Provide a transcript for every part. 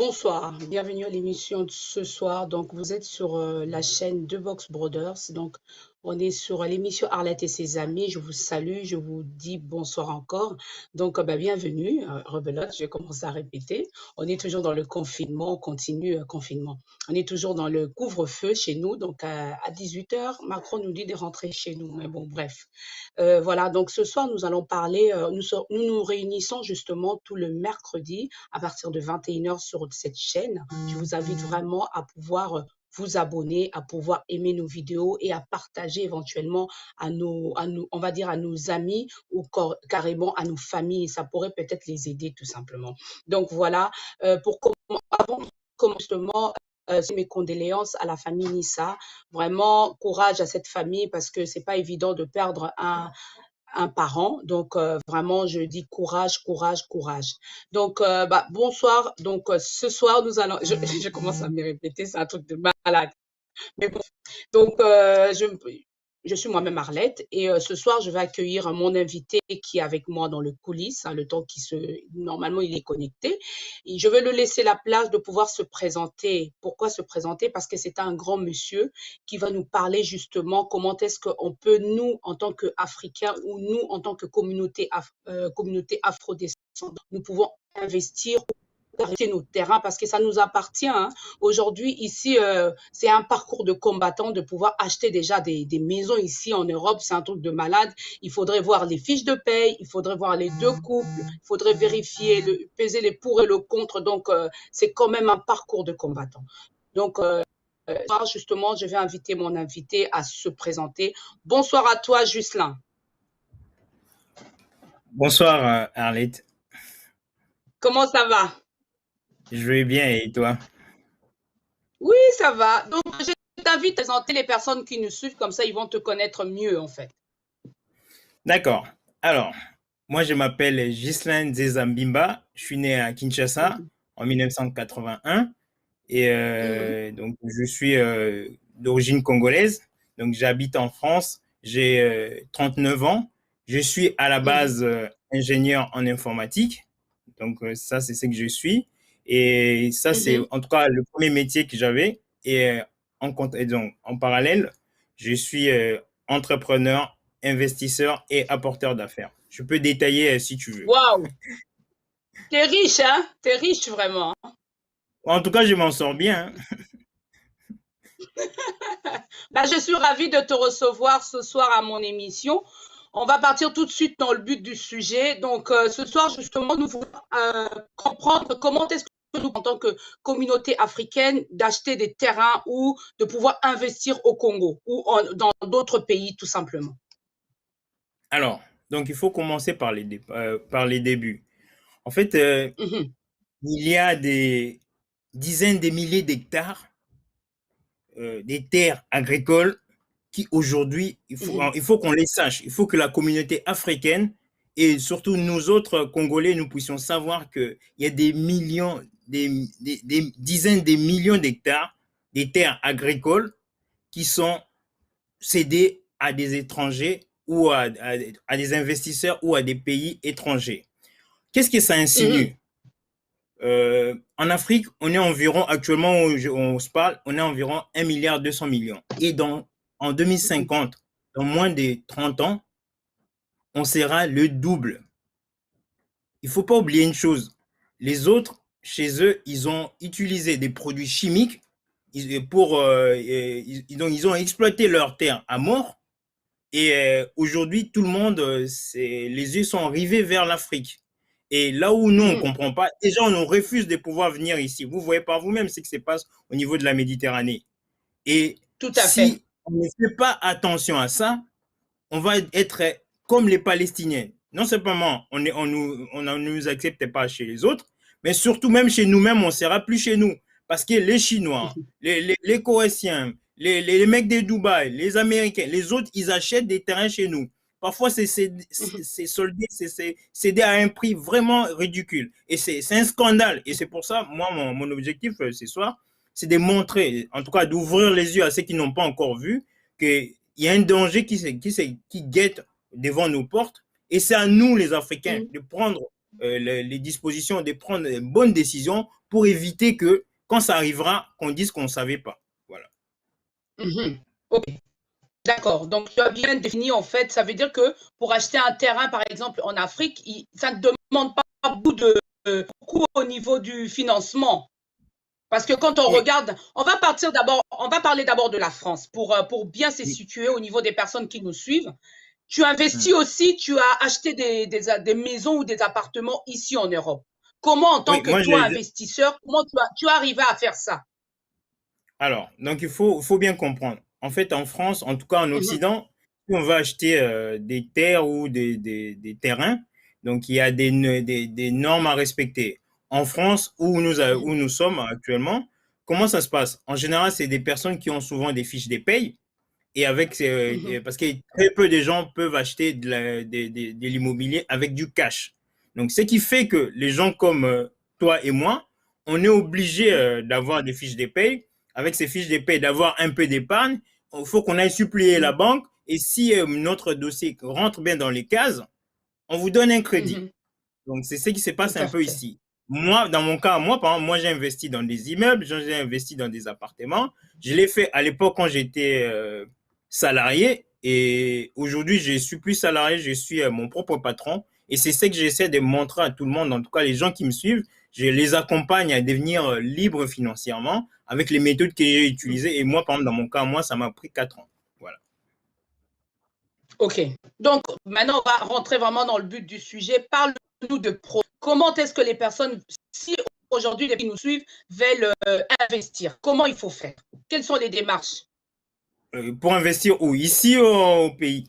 Bonsoir, bienvenue à l'émission de ce soir. Donc, vous êtes sur la chaîne de Box Brothers. Donc, on est sur l'émission Arlette et ses amis. Je vous salue, je vous dis bonsoir encore. Donc, bienvenue, rebelote, je vais commencer à répéter. On est toujours dans le confinement, on continue confinement. On est toujours dans le couvre-feu chez nous. Donc, à 18 heures, Macron nous dit de rentrer chez nous. Mais bon, bref. Voilà, donc ce soir, nous allons parler, nous nous réunissons justement tout le mercredi à partir de 21 heures sur cette chaîne. Je vous invite vraiment à pouvoir vous abonner, à pouvoir aimer nos vidéos et à partager éventuellement on va dire à nos amis ou carrément à nos familles. Ça pourrait peut-être les aider tout simplement. Donc voilà, avant de commencer justement, c'est mes condoléances à la famille Nissa. Vraiment, courage à cette famille parce que c'est pas évident de perdre un parent. Donc, vraiment, je dis courage, courage, courage. Donc, bonsoir. Donc, ce soir, nous allons, je commence à me répéter, c'est un truc de malade. Mais bon, donc, je suis moi-même Arlette et ce soir, je vais accueillir mon invité qui est avec moi dans le coulisses, le temps normalement, il est connecté. Et je vais le laisser la place de pouvoir se présenter. Pourquoi se présenter? Parce que c'est un grand monsieur qui va nous parler justement comment est-ce qu'on peut, nous, en tant qu'Africains ou nous, en tant que communauté afro-descendante, nous pouvons investir arrêter nos terrains parce que ça nous appartient. Hein. Aujourd'hui, ici, c'est un parcours de combattant de pouvoir acheter déjà des maisons ici en Europe. C'est un truc de malade. Il faudrait voir les fiches de paye, il faudrait voir les deux couples, il faudrait vérifier, peser les pour et le contre. Donc, c'est quand même un parcours de combattant. Donc, justement, je vais inviter mon invité à se présenter. Bonsoir à toi, Ghislain. Bonsoir, Arlette. Comment ça va? Je vais bien, et toi? Oui, ça va. Donc, je t'invite à présenter les personnes qui nous suivent, comme ça, ils vont te connaître mieux, en fait. D'accord. Alors, moi, je m'appelle Ghislain Nzeza-Mbimba. Je suis né à Kinshasa en 1981 et donc je suis d'origine congolaise. Donc, j'habite en France. J'ai 39 ans. Je suis à la base ingénieur en informatique. Donc, ça, c'est ce que je suis. Et ça, c'est en tout cas le premier métier que j'avais. Et donc, en parallèle, je suis entrepreneur, investisseur et apporteur d'affaires. Je peux détailler si tu veux. Waouh! T'es riche, hein? T'es riche, vraiment. En tout cas, je m'en sors bien. Je suis ravie de te recevoir ce soir à mon émission. On va partir tout de suite dans le but du sujet. Donc, ce soir, justement, nous voulons comprendre comment est-ce que nous, en tant que communauté africaine, d'acheter des terrains ou de pouvoir investir au Congo ou dans d'autres pays, tout simplement. Alors, donc, il faut commencer par les débuts. En fait, il y a des dizaines de milliers d'hectares des terres agricoles qui aujourd'hui, il faut qu'on les sache. Il faut que la communauté africaine et surtout nous autres Congolais, nous puissions savoir qu'il y a des millions, des dizaines de millions d'hectares des terres agricoles qui sont cédées à des étrangers ou à des investisseurs ou à des pays étrangers. Qu'est-ce que ça insinue? En Afrique, on est environ, actuellement, on se parle, on est environ 1,2 milliard. Et en 2050, dans moins de 30 ans, on sera le double. Il ne faut pas oublier une chose. Les autres, chez eux, ils ont utilisé des produits chimiques ils ont exploité leurs terres à mort. Et aujourd'hui, tout le monde, les yeux sont rivés vers l'Afrique. Et là où nous, on ne comprend pas, déjà, on nous refuse de pouvoir venir ici. Vous voyez par vous-même ce qui se passe au niveau de la Méditerranée. Et si on ne fait pas attention à ça, on va être comme les Palestiniens. Non seulement on ne nous accepte pas chez les autres, mais surtout même chez nous-mêmes, on ne sera plus chez nous. Parce que les Chinois, les Coréens, les mecs de Dubaï, les Américains, les autres, ils achètent des terrains chez nous. Parfois, c'est soldé, c'est cédé à un prix vraiment ridicule. Et c'est un scandale. Et c'est pour ça, moi, mon objectif ce soir, c'est de montrer, en tout cas d'ouvrir les yeux à ceux qui n'ont pas encore vu, qu'il y a un danger qui guette devant nos portes. Et c'est à nous, les Africains, de prendre les dispositions, de prendre de bonnes décisions pour éviter que, quand ça arrivera, qu'on dise qu'on ne savait pas. Voilà. Ok, d'accord. Donc, tu as bien défini, en fait, ça veut dire que pour acheter un terrain, par exemple, en Afrique, ça ne demande pas beaucoup au niveau du financement. Parce que quand on Oui. regarde, on va parler d'abord de la France pour bien se situer au niveau des personnes qui nous suivent. Tu investis aussi, tu as acheté des maisons ou des appartements ici en Europe. Comment, en tant Oui, que moi, toi, investisseur, comment tu as arrivé à faire ça? alors, donc il faut bien comprendre. En fait, en France, en tout cas en Mhm, Occident, si on va acheter des terres ou des terrains, donc il y a des normes à respecter. En France, mhm, où nous sommes actuellement, comment ça se passe? En général, c'est des personnes qui ont souvent des fiches de paye et mhm, parce que très peu de gens peuvent acheter de l'immobilier avec du cash. Donc, ce qui fait que les gens comme toi et moi, on est obligé mhm, d'avoir des fiches de paye. Avec ces fiches de paye, d'avoir un peu d'épargne. Il faut qu'on aille supplier la mhm, banque. Et si notre dossier rentre bien dans les cases, on vous donne un crédit. mhm. Donc, c'est ce qui se Tout passe un à peu fait. ici. Moi, dans mon cas, moi, par exemple, moi, j'ai investi dans des immeubles, j'ai investi dans des appartements. Je l'ai fait à l'époque quand j'étais salarié et aujourd'hui, je suis plus salarié, je suis mon propre patron. Et c'est ce que j'essaie de montrer à tout le monde, en tout cas les gens qui me suivent. Je les accompagne à devenir libres financièrement avec les méthodes que j'ai Mhm. utilisées. Et moi, par exemple, dans mon cas, moi, ça m'a pris 4 ans. Voilà. OK. Donc, maintenant, on va rentrer vraiment dans le but du sujet. Parle-nous de pro. Comment est-ce que les personnes, si aujourd'hui les qui nous suivent, veulent investir, comment il faut faire? Quelles sont les démarches? Pour investir où? Ici au pays?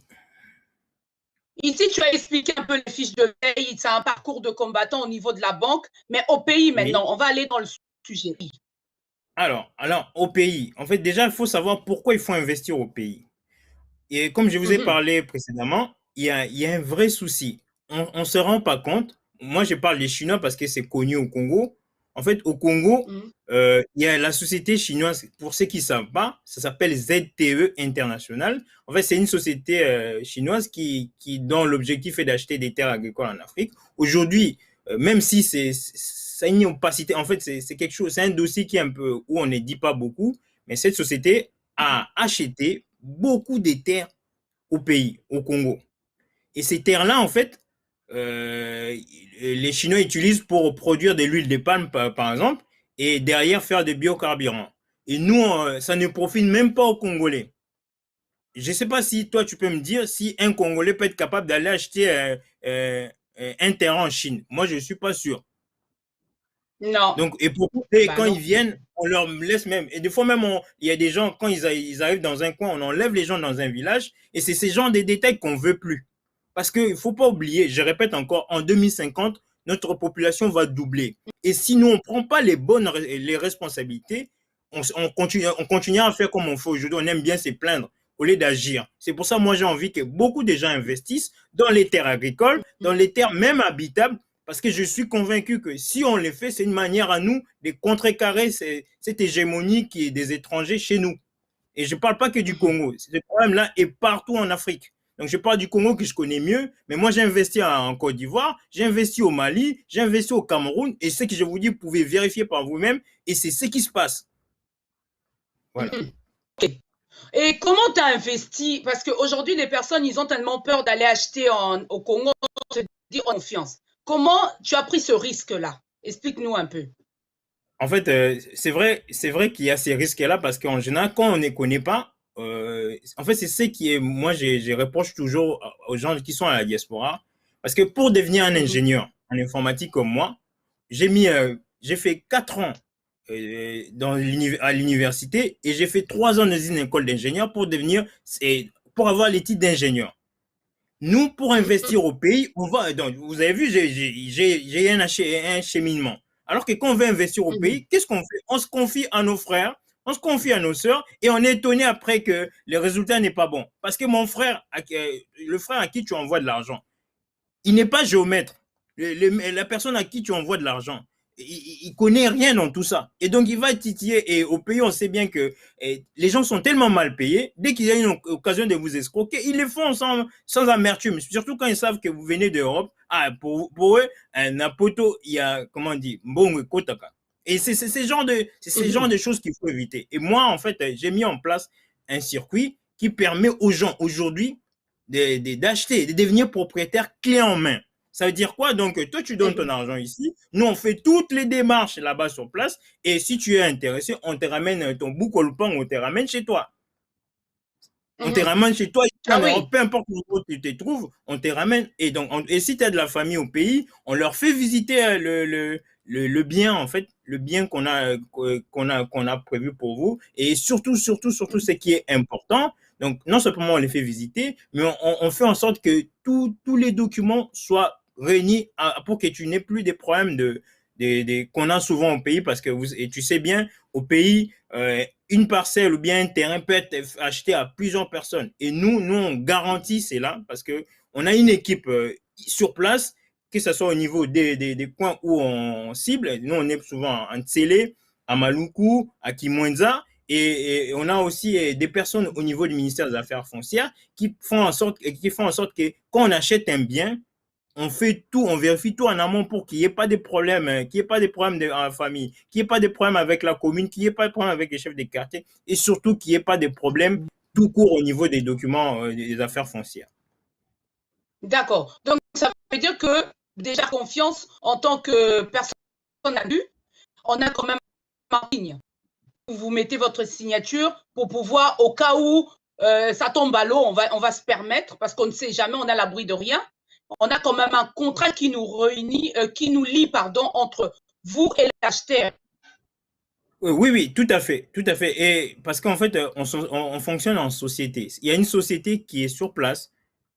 Ici, tu as expliqué un peu les fiches de paye, c'est un parcours de combattant au niveau de la banque, mais au pays Oui. maintenant, on va aller dans le sujet. Alors, au pays, en fait, déjà, il faut savoir pourquoi il faut investir au pays. Et comme je vous ai Mhm, parlé précédemment, il y a un vrai souci. On ne se rend pas compte. Moi, je parle des Chinois parce que c'est connu au Congo. En fait, au Congo, mhm, il y a la société chinoise, pour ceux qui ne savent pas, ça s'appelle ZTE International. En fait, c'est une société chinoise dont l'objectif est d'acheter des terres agricoles en Afrique. Aujourd'hui, même si c'est une opacité, en fait, c'est quelque chose, c'est un dossier qui est un peu où on ne dit pas beaucoup, mais cette société mhm, a acheté beaucoup de terres au pays, au Congo. Et ces terres-là, en fait, les Chinois utilisent pour produire de l'huile de palme, par exemple, et derrière faire des biocarburants. Et nous, ça ne profite même pas aux Congolais. Je ne sais pas si toi, tu peux me dire si un Congolais peut être capable d'aller acheter un terrain en Chine. Moi, je ne suis pas sûr. non, Donc, et pour bah quand ils non. viennent, on leur laisse même. Et des fois même, il y a des gens, quand ils arrivent dans un coin, on enlève les gens dans un village. Et c'est ces genres de détails qu'on veut plus. Parce qu'il ne faut pas oublier, je répète encore, en 2050, notre population va doubler. Et si nous, on ne prend pas les responsabilités, on continuera à faire comme on fait aujourd'hui. On aime bien se plaindre au lieu d'agir. C'est pour ça, moi, j'ai envie que beaucoup de gens investissent dans les terres agricoles, dans Mhm, les terres même habitables, parce que je suis convaincu que si on les fait, c'est une manière à nous de contrecarrer cette hégémonie qui est des étrangers chez nous. Et je ne parle pas que du mhm, Congo. Ce problème-là est partout en Afrique. Donc, je parle du Congo que je connais mieux, mais moi, j'ai investi en Côte d'Ivoire, j'ai investi au Mali, j'ai investi au Cameroun, et ce que je vous dis, vous pouvez vérifier par vous-même, et c'est ce qui se passe. Voilà. mhm. OK. Et comment tu as investi? Parce qu'aujourd'hui, les personnes, ils ont tellement peur d'aller acheter au Congo, se dire confiance. Comment tu as pris ce risque-là? Explique-nous un peu. En fait, c'est vrai qu'il y a ces risques-là parce qu'en général, quand on ne connaît pas, en fait, c'est ce qui est, moi, je reproche toujours aux gens qui sont à la diaspora. Parce que pour devenir un Mhm, ingénieur en informatique comme moi, j'ai fait 4 ans à l'université et j'ai fait 3 ans dans une école d'ingénieur pour avoir les titres d'ingénieur. Nous, pour mhm, investir au pays, donc, vous avez vu, j'ai un cheminement. Alors que quand on veut investir au mhm, pays, qu'est-ce qu'on fait? On se confie à nos frères, on se confie à nos sœurs et on est étonné après que le résultat n'est pas bon. Parce que le frère à qui tu envoies de l'argent, il n'est pas géomètre. La personne à qui tu envoies de l'argent, il connaît rien dans tout ça. Et donc, il va titiller. Et au pays, on sait bien que les gens sont tellement mal payés. Dès qu'il y a une occasion de vous escroquer, ils le font sans amertume. Surtout quand ils savent que vous venez d'Europe. Ah, pour eux, un apoto, il y a, comment on dit, bon, kotaka. Et c'est ces genres de choses qu'il faut éviter. Et moi, en fait, j'ai mis en place un circuit qui permet aux gens aujourd'hui d'acheter, de devenir propriétaire clé en main. Ça veut dire quoi? Donc, toi, tu donnes ton argent ici. Nous, on fait toutes les démarches là-bas sur place. Et si tu es intéressé, on te ramène ton boucolpan, on te ramène chez toi. On te ramène chez toi ici Ah en Europe, oui. peu importe où tu te trouves, on te ramène. Et donc, et si tu as de la famille au pays, on leur fait visiter le bien, en fait, le bien qu'on a prévu pour vous. Et surtout, surtout, surtout, ce qui est important. Donc, non seulement on les fait visiter, mais on fait en sorte que tous les documents soient réunis pour que tu n'aies plus des problèmes qu'on a souvent au pays, parce que et tu sais bien, au pays, une parcelle ou bien un terrain peut être acheté à plusieurs personnes. Et nous on garantit cela parce que on a une équipe sur place, que ce soit au niveau des coins où on cible. Nous, on est souvent en Tsélé, à Maluku, à Kimwenza. Et on a aussi des personnes au niveau du ministère des Affaires foncières qui font en sorte que quand on achète un bien, on fait tout, on vérifie tout en amont pour qu'il n'y ait pas de problème, qu'il n'y ait pas de problème dans la famille, qu'il n'y ait pas de problème avec la commune, qu'il n'y ait pas de problème avec les chefs des quartiers et surtout qu'il n'y ait pas de problème tout court au niveau des documents des affaires foncières. D'accord. Donc, ça veut dire que déjà confiance en tant que personne adulte, on a quand même en ligne. Vous mettez votre signature pour pouvoir, au cas où ça tombe à l'eau, on va se permettre, parce qu'on ne sait jamais, on a l'abri de rien. On a quand même un contrat qui nous réunit, qui nous lie, pardon, entre vous et l'acheteur. Oui, oui, tout à fait, tout à fait. Et parce qu'en fait, on fonctionne en société. Il y a une société qui est sur place,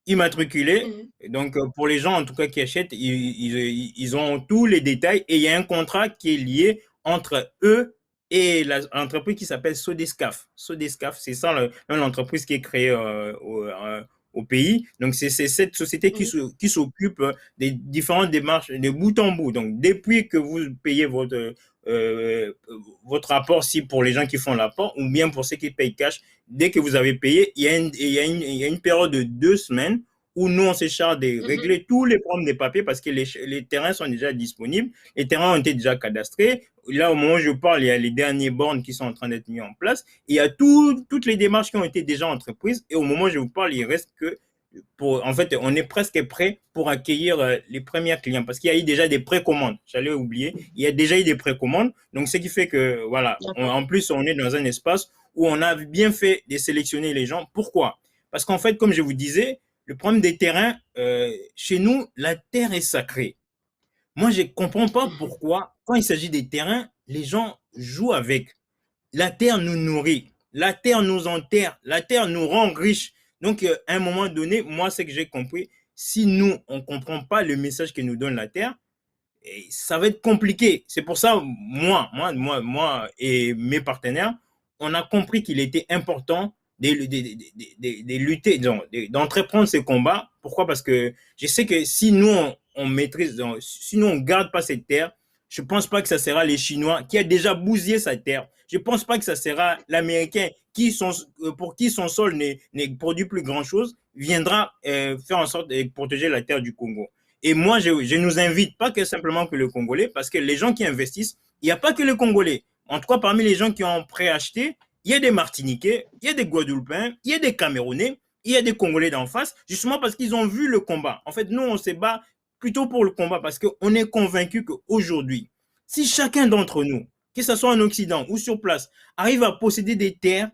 immatriculée. Mhm. Donc, pour les gens, en tout cas, qui achètent, ils ont tous les détails et il y a un contrat qui est lié entre eux et l'entreprise qui s'appelle Sodescaf. Sodescaf, c'est ça l'entreprise qui est créée au pays. Donc, c'est cette société Mhm. qui s'occupe des différentes démarches de bout en bout. Donc, depuis que vous payez euh, votre rapport, si pour les gens qui font l'apport, ou bien pour ceux qui payent cash, dès que vous avez payé, il y a une période de 2 semaines où nous, on se charge de Mhm. régler tous les problèmes des papiers parce que les terrains sont déjà disponibles, les terrains ont été déjà cadastrés. Là, au moment où je parle, il y a les derniers bornes qui sont en train d'être mis en place. Il y a toutes les démarches qui ont été déjà entreprises et au moment où je vous parle, il reste que en fait, on est presque prêt pour accueillir les premiers clients parce qu'il y a eu déjà des précommandes. J'allais oublier, il y a déjà eu des précommandes. Donc, ce qui fait que, voilà, en plus, on est dans un espace où on a bien fait de sélectionner les gens. Pourquoi? Parce qu'en fait, comme je vous disais, le problème des terrains, chez nous, la terre est sacrée. Moi, je ne comprends pas pourquoi, quand il s'agit des terrains, les gens jouent avec. La terre nous nourrit, la terre nous enterre, la terre nous rend riches. Donc, à un moment donné, moi, ce que j'ai compris, si nous, on ne comprend pas le message que nous donne la terre, ça va être compliqué. C'est pour ça, moi et mes partenaires, on a compris qu'il était important de lutter, d'entreprendre ces combats. Pourquoi? Parce que je sais que si nous, on maîtrise, si nous, on ne garde pas cette terre, je ne pense pas que ça sera les Chinois qui a déjà bousillé sa terre. Je ne pense pas que ça sera l'Américain pour qui son sol ne produit plus grand-chose, viendra faire en sorte de protéger la terre du Congo. Et moi, je nous invite pas que simplement que le Congolais, parce que les gens qui investissent, il n'y a pas que le Congolais. En tout cas, parmi les gens qui ont préacheté, il y a des Martiniquais, il y a des Guadeloupéens, il y a des Camerounais, il y a des Congolais d'en face, justement parce qu'ils ont vu le combat. En fait, nous, on se bat plutôt pour le combat parce qu'on est convaincu qu'aujourd'hui, si chacun d'entre nous, que ce soit en Occident ou sur place, arrive à posséder des terres,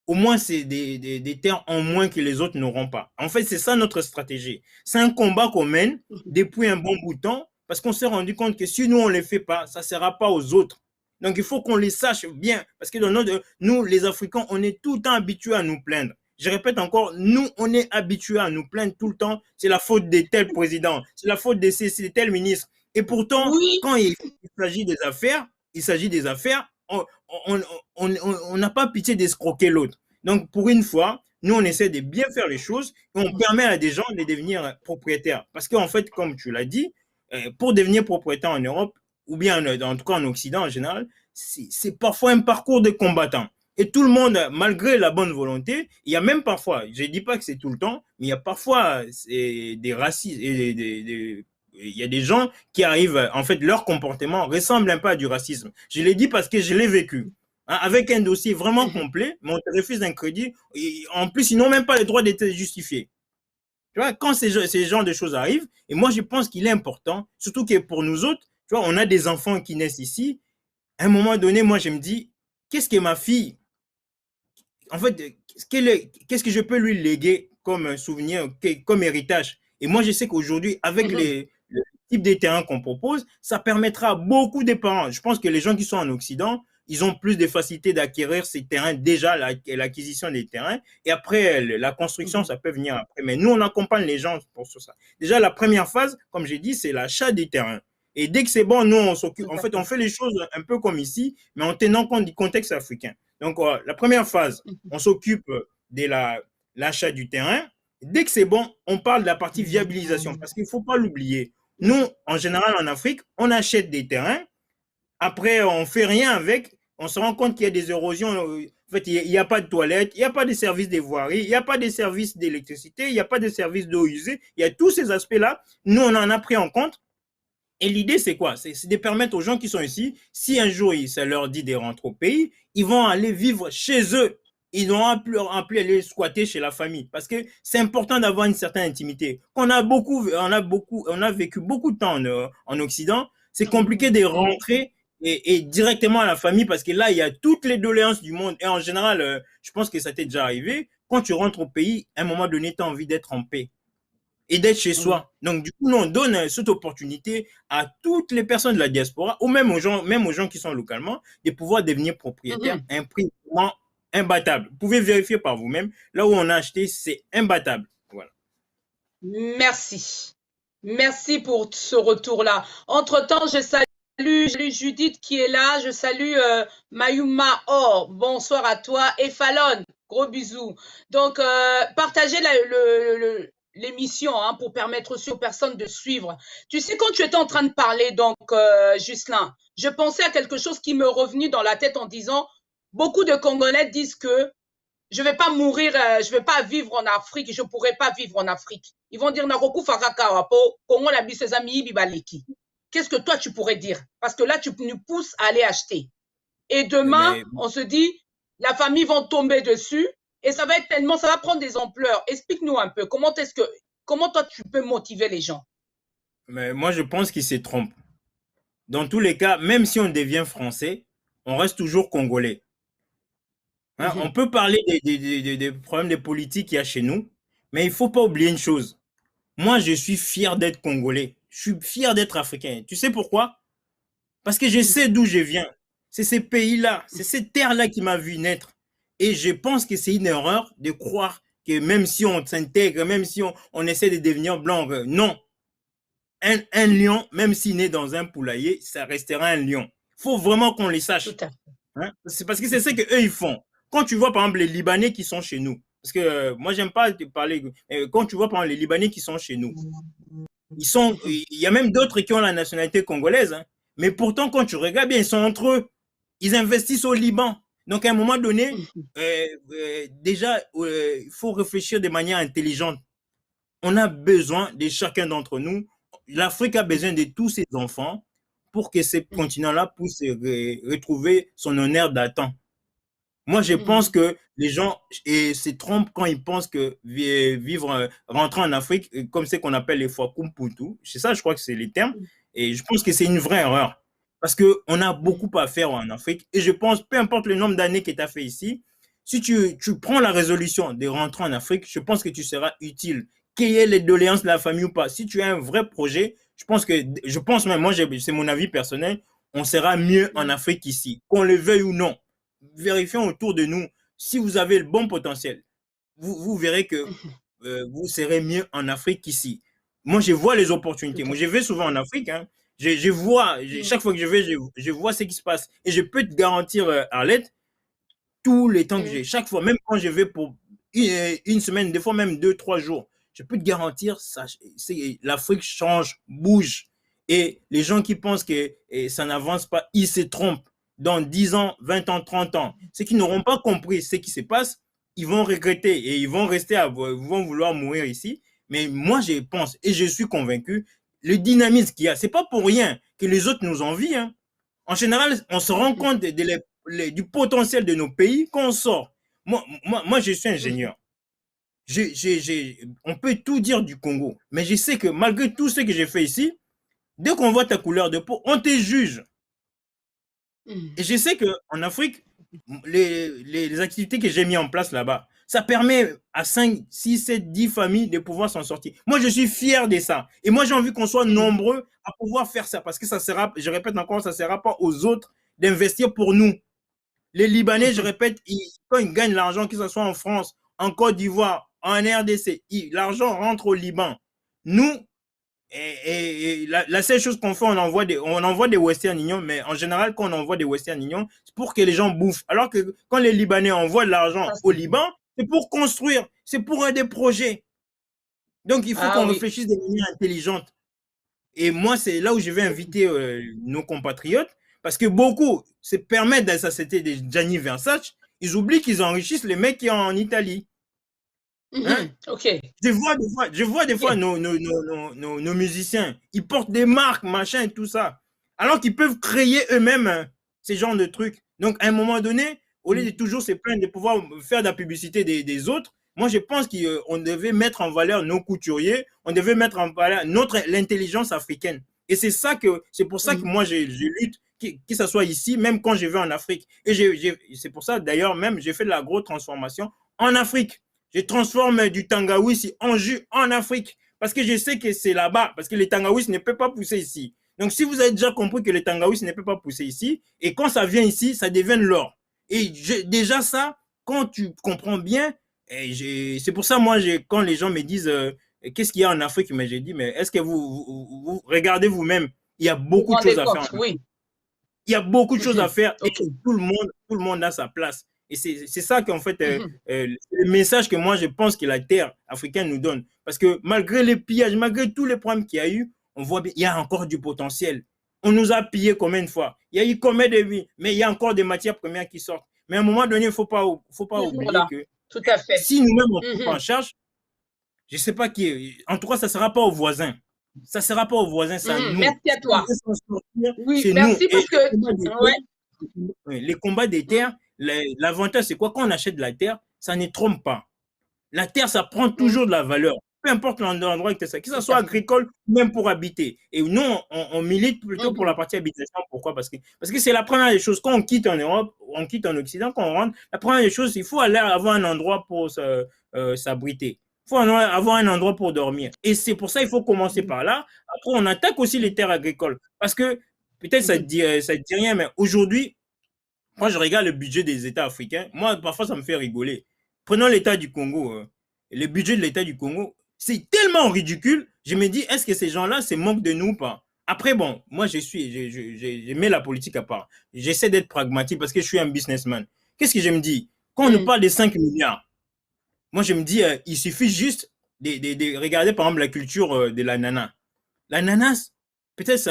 au moins c'est des terres en moins que les autres n'auront pas. En fait, c'est ça notre stratégie. C'est un combat qu'on mène depuis un bon bout de temps parce qu'on s'est rendu compte que si nous, on ne les fait pas, ça ne sera pas aux autres. Donc, il faut qu'on les sache bien parce que nous, les Africains, on est tout le temps habitués à nous plaindre. Je répète encore, nous, on est habitués à nous plaindre tout le temps. C'est la faute de tel président, c'est la faute de tel ministre. Et pourtant, Oui. quand il s'agit des affaires, on n'a pas pitié d'escroquer l'autre. Donc, pour une fois, nous, on essaie de bien faire les choses et on permet à des gens de devenir propriétaires. Parce qu'en fait, comme tu l'as dit, pour devenir propriétaire en Europe, ou bien en tout cas en Occident en général, c'est parfois un parcours de combattant. Et tout le monde, malgré la bonne volonté, il y a même parfois, je ne dis pas que c'est tout le temps, mais il y a parfois des racistes et il y a des gens qui arrivent, en fait, leur comportement ressemble un peu à du racisme. Je l'ai dit parce que je l'ai vécu. Hein, avec un dossier vraiment complet, mais on te refuse un crédit. Et en plus, ils n'ont même pas le droit d'être justifiés. Tu vois, quand ces genres de choses arrivent, et moi, je pense qu'il est important, surtout que pour nous autres, tu vois, on a des enfants qui naissent ici. À un moment donné, moi, je me dis, qu'est-ce que ma fille, en fait, qu'est-ce que je peux lui léguer comme souvenir, comme héritage? Et moi, je sais qu'aujourd'hui, avec le type de terrain qu'on propose, ça permettra à beaucoup de parents. Je pense que les gens qui sont en Occident, ils ont plus de facilité d'acquérir ces terrains, déjà l'acquisition des terrains, et après, la construction, ça peut venir après. Mais nous, on accompagne les gens pour ça. Déjà, la première phase, comme j'ai dit, c'est l'achat des terrains. Et dès que c'est bon, nous, on s'occupe. En fait, on fait les choses un peu comme ici, mais en tenant compte du contexte africain. Donc, la première phase, on s'occupe de l'achat du terrain. Dès que c'est bon, on parle de la partie viabilisation parce qu'il ne faut pas l'oublier. Nous, en général, en Afrique, on achète des terrains. Après, on ne fait rien avec. On se rend compte qu'il y a des érosions. En fait, il n'y a pas de toilettes, il n'y a pas de services de voirie, il n'y a pas de services d'électricité, il n'y a pas de services d'eau usée. Il y a tous ces aspects-là. Nous, on en a pris en compte. Et l'idée, c'est quoi? C'est de permettre aux gens qui sont ici, si un jour ça leur dit de rentrer au pays, ils vont aller vivre chez eux. Ils n'auront plus aller squatter chez la famille. Parce que c'est important d'avoir une certaine intimité. On a vécu beaucoup de temps en Occident. C'est compliqué de rentrer et directement à la famille parce que là, il y a toutes les doléances du monde. Et en général, je pense que ça t'est déjà arrivé. Quand tu rentres au pays, à un moment donné, tu as envie d'être en paix et d'être chez soi. Donc, du coup, nous, on donne cette opportunité à toutes les personnes de la diaspora, ou même aux gens qui sont localement, de pouvoir devenir propriétaires à un prix vraiment imbattable. Vous pouvez vérifier par vous-même. Là où on a acheté, c'est imbattable. Voilà. Merci. Merci pour ce retour-là. Entre-temps, je salue Judith qui est là. Je salue Mayuma Or. Bonsoir à toi. Et Fallon, gros bisous. Donc, partagez l'émission hein, pour permettre aussi aux personnes de suivre. Tu sais, quand tu étais en train de parler, donc, Ghislain, je pensais à quelque chose qui me revenait dans la tête en disant, beaucoup de Congolais disent que je vais pas mourir, je vais pas vivre en Afrique, je pourrais pas vivre en Afrique. Ils vont dire Naroku Fakaka Congo la bisezami bibaleki. Qu'est-ce que toi tu pourrais dire? Parce que là tu nous pousses à aller acheter. Et demain, on se dit la famille va tomber dessus et ça va être tellement, ça va prendre des ampleurs. Explique-nous un peu comment toi tu peux motiver les gens? Mais moi, je pense qu'ils se trompent. Dans tous les cas, même si on devient français, on reste toujours congolais. Hein, on peut parler des problèmes de politique qu'il y a chez nous, mais il ne faut pas oublier une chose. Moi, je suis fier d'être congolais. Je suis fier d'être africain. Tu sais pourquoi? Parce que je sais d'où je viens. C'est ces pays-là, c'est cette terre-là qui m'a vu naître. Et je pense que c'est une erreur de croire que même si on s'intègre, même si on essaie de devenir blanc, non. Un lion, même s'il naît dans un poulailler, ça restera un lion. Il faut vraiment qu'on les sache. Hein? C'est parce que c'est ce qu'eux, ils font. Quand tu vois, par exemple, les Libanais qui sont chez nous, parce que moi, j'aime pas te parler, quand tu vois, par exemple, les Libanais qui sont chez nous, il y a même d'autres qui ont la nationalité congolaise, hein, mais pourtant, quand tu regardes bien, ils sont entre eux. Ils investissent au Liban. Donc, à un moment donné, déjà, il faut réfléchir de manière intelligente. On a besoin de chacun d'entre nous. L'Afrique a besoin de tous ses enfants pour que ce continent-là puisse retrouver son honneur datant. Moi, je pense que les gens se trompent quand ils pensent que vivre, rentrer en Afrique, comme c'est qu'on appelle les fois Kumputu, c'est ça, je crois que c'est les termes, et je pense que c'est une vraie erreur. Parce qu'on a beaucoup à faire en Afrique, et je pense, peu importe le nombre d'années que tu as fait ici, si tu prends la résolution de rentrer en Afrique, je pense que tu seras utile, qu'il y ait les doléances de la famille ou pas. Si tu as un vrai projet, je pense même, moi, c'est mon avis personnel, on sera mieux en Afrique qu'ici, qu'on le veuille ou non. Vérifions autour de nous si vous avez le bon potentiel. Vous verrez que vous serez mieux en Afrique qu'ici. Moi, je vois les opportunités. Moi, je vais souvent en Afrique. Hein. Je vois, chaque fois que je vais, je vois ce qui se passe. Et je peux te garantir, Arlette, tous les temps que j'ai, chaque fois, même quand je vais pour une semaine, des fois même 2, 3 jours, je peux te garantir, l'Afrique change, bouge. Et les gens qui pensent que ça n'avance pas, ils se trompent. Dans 10 ans, 20 ans, 30 ans, ceux qui n'auront pas compris ce qui se passe, ils vont regretter et ils vont vouloir mourir ici. Mais moi, je pense et je suis convaincu, le dynamisme qu'il y a. C'est pas pour rien que les autres nous envient. Hein. En général, on se rend compte du potentiel de nos pays quand on sort. Moi je suis ingénieur. On peut tout dire du Congo, mais je sais que malgré tout ce que j'ai fait ici, dès qu'on voit ta couleur de peau, on te juge. Et je sais qu'en Afrique, les activités que j'ai mis en place là-bas, ça permet à 5, 6, 7, 10 familles de pouvoir s'en sortir. Moi, je suis fier de ça. Et moi, j'ai envie qu'on soit nombreux à pouvoir faire ça parce que ça sera, je répète encore, ça ne sera pas aux autres d'investir pour nous. Les Libanais, je répète, quand ils gagnent l'argent, que ce soit en France, en Côte d'Ivoire, en RDC, l'argent rentre au Liban. Nous, et la seule chose qu'on fait, on envoie des Western Union, mais en général, quand on envoie des Western Union, c'est pour que les gens bouffent. Alors que quand les Libanais envoient de l'argent au Liban, c'est pour construire, c'est pour des projets. Donc, il faut qu'on réfléchisse de manière intelligente. Et moi, c'est là où je vais inviter nos compatriotes, parce que beaucoup se permettent de s'associer des Gianni Versace, ils oublient qu'ils enrichissent les mecs qui sont en Italie. Hein? Ok. Je vois des fois nos musiciens, ils portent des marques, machin et tout ça, alors qu'ils peuvent créer eux-mêmes ces genres de trucs. Donc, à un moment donné, au lieu de toujours se plaindre de pouvoir faire de la publicité des autres, moi, je pense qu'on devait mettre en valeur nos couturiers, on devait mettre en valeur l'intelligence africaine. Et c'est pour ça que moi, je lutte, que ce soit ici, même quand je vais en Afrique. Et c'est pour ça, d'ailleurs, même, j'ai fait de la grosse transformation en Afrique. Je transforme du tangawizi en jus en Afrique. Parce que je sais que c'est là-bas. Parce que les tangawizi ne peuvent pas pousser ici. Donc, si vous avez déjà compris que les tangawizi ne peuvent pas pousser ici, et quand ça vient ici, ça devient l'or. Et déjà ça, quand tu comprends bien, c'est pour ça, moi, quand les gens me disent qu'est-ce qu'il y a en Afrique, mais j'ai dit, mais est-ce que vous regardez vous-même, il y a beaucoup de choses à faire. Oui. Il y a beaucoup de choses à faire et tout le monde a sa place. Et c'est ça qu'en fait, le message que moi je pense que la terre africaine nous donne. Parce que malgré les pillages, malgré tous les problèmes qu'il y a eu, on voit bien, il y a encore du potentiel. On nous a pillé combien de fois? Il y a eu combien de vies? Mais il y a encore des matières premières qui sortent. Mais à un moment donné, il ne faut pas oublier que tout à fait. Si nous-mêmes on ne prend en charge, je ne sais pas qui. En tout cas, ça ne sera pas aux voisins. Ça ne sera pas aux voisins, c'est à nous. Merci à toi. Oui, merci parce que les combats des terres, l'avantage, c'est quoi? Quand on achète de la terre, ça ne trompe pas. La terre, ça prend toujours de la valeur. Peu importe l'endroit que ce soit agricole, même pour habiter. Et nous, on milite plutôt pour la partie habitation. Pourquoi? Parce que c'est la première des choses. Quand on quitte en Europe, on quitte en Occident, quand on rentre, la première des choses, il faut aller avoir un endroit pour s'abriter. Il faut avoir un endroit pour dormir. Et c'est pour ça qu'il faut commencer par là. Après, on attaque aussi les terres agricoles. Parce que, peut-être ça ne dit rien, mais aujourd'hui, quand je regarde le budget des États africains, moi, parfois, ça me fait rigoler. Prenons l'État du Congo. Le budget de l'État du Congo, c'est tellement ridicule. Je me dis, est-ce que ces gens-là se moquent de nous ou pas? Après, bon, moi, je mets la politique à part. J'essaie d'être pragmatique parce que je suis un businessman. Qu'est-ce que je me dis? Quand on nous parle de 5 milliards, moi, je me dis, il suffit juste de regarder, par exemple, la culture de l'ananas. L'ananas, peut-être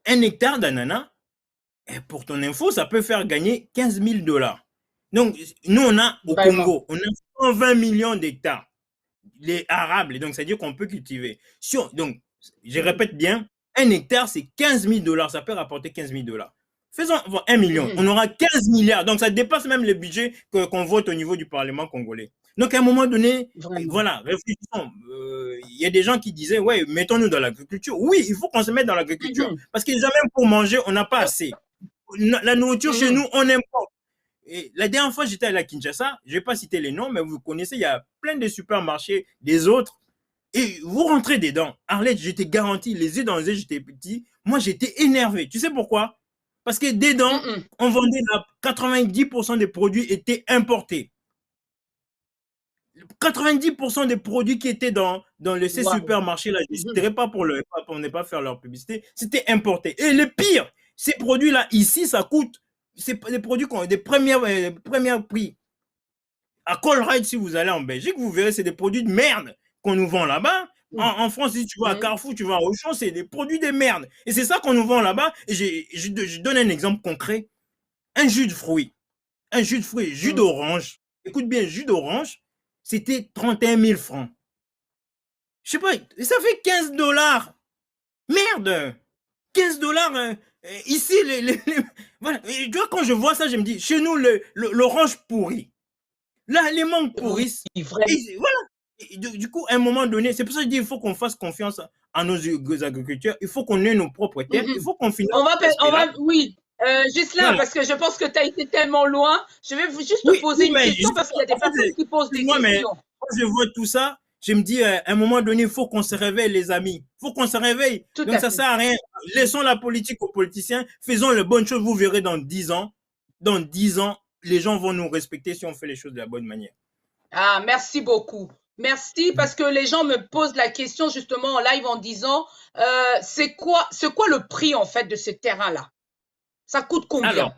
1 hectare d'ananas, pour ton info, ça peut faire gagner 15 000 $. Donc, nous, on a au Congo, on a 120 millions d'hectares, les arables, donc c'est-à-dire qu'on peut cultiver. Donc, je répète bien, 1 hectare, c'est 15 000 $, ça peut rapporter 15 000 $. Faisons 1 million, on aura 15 milliards, donc ça dépasse même le budget qu'on vote au niveau du Parlement congolais. Donc, à un moment donné, voilà, réfléchissons. Il y a des gens qui disaient, ouais, mettons-nous dans l'agriculture. Oui, il faut qu'on se mette dans l'agriculture, parce que même pour manger, on n'a pas assez. La nourriture chez nous, on importe. Et la dernière fois, j'étais à la Kinshasa, je ne vais pas citer les noms, mais vous connaissez, il y a plein de supermarchés, des autres. Et vous rentrez dedans. Arlette, je te garantis, les yeux dans les yeux, j'étais petit. Moi, j'étais énervé. Tu sais pourquoi? Parce que dedans, on vendait 90% des produits étaient importés. 90% des produits qui étaient dans ces supermarchés-là, je ne dirais pas pour ne pas faire leur publicité, c'était importé. Et le pire, ces produits-là, ici, ça coûte, c'est des produits qui ont des premiers prix. À Colruyt, si vous allez en Belgique, vous verrez, c'est des produits de merde qu'on nous vend là-bas. En France, si tu vas à Carrefour, tu vas à Auchan, c'est des produits de merde. Et c'est ça qu'on nous vend là-bas. Et je donne un exemple concret. Un jus de fruits, jus d'orange. Écoute bien, jus d'orange, c'était 31 000 francs. Je sais pas, ça fait 15 $. Merde, 15 dollars. Ici, voilà. Et tu vois, quand je vois ça, je me dis, chez nous, l'orange pourrit. Là, les mangues Oui, pourrissent. vraiment. Et voilà. Et du coup, à un moment donné, c'est pour ça que je dis il faut qu'on fasse confiance à nos agriculteurs. Il faut qu'on ait nos propres terres. Il faut qu'on finance On l'aspect là. va, oui. Ghislain, Voilà. parce que je pense que tu as été tellement loin, je vais juste te Oui, poser oui, une mais question parce qu'il y a des en fait, personnes qui posent des excuse-moi, mais questions. quand je vois tout ça, je me dis, à un moment donné, il faut qu'on se réveille, les amis. Il faut qu'on se réveille. Tout Donc, à ça fait. sert à rien. Laissons la politique aux politiciens. Faisons les bonnes choses. Vous verrez dans 10 ans. Dans 10 ans, les gens vont nous respecter si on fait les choses de la bonne manière. Ah, merci beaucoup. Merci parce que les gens me posent la question justement en live en disant c'est quoi le prix en fait de ce terrain-là? Ça coûte Alors, combien?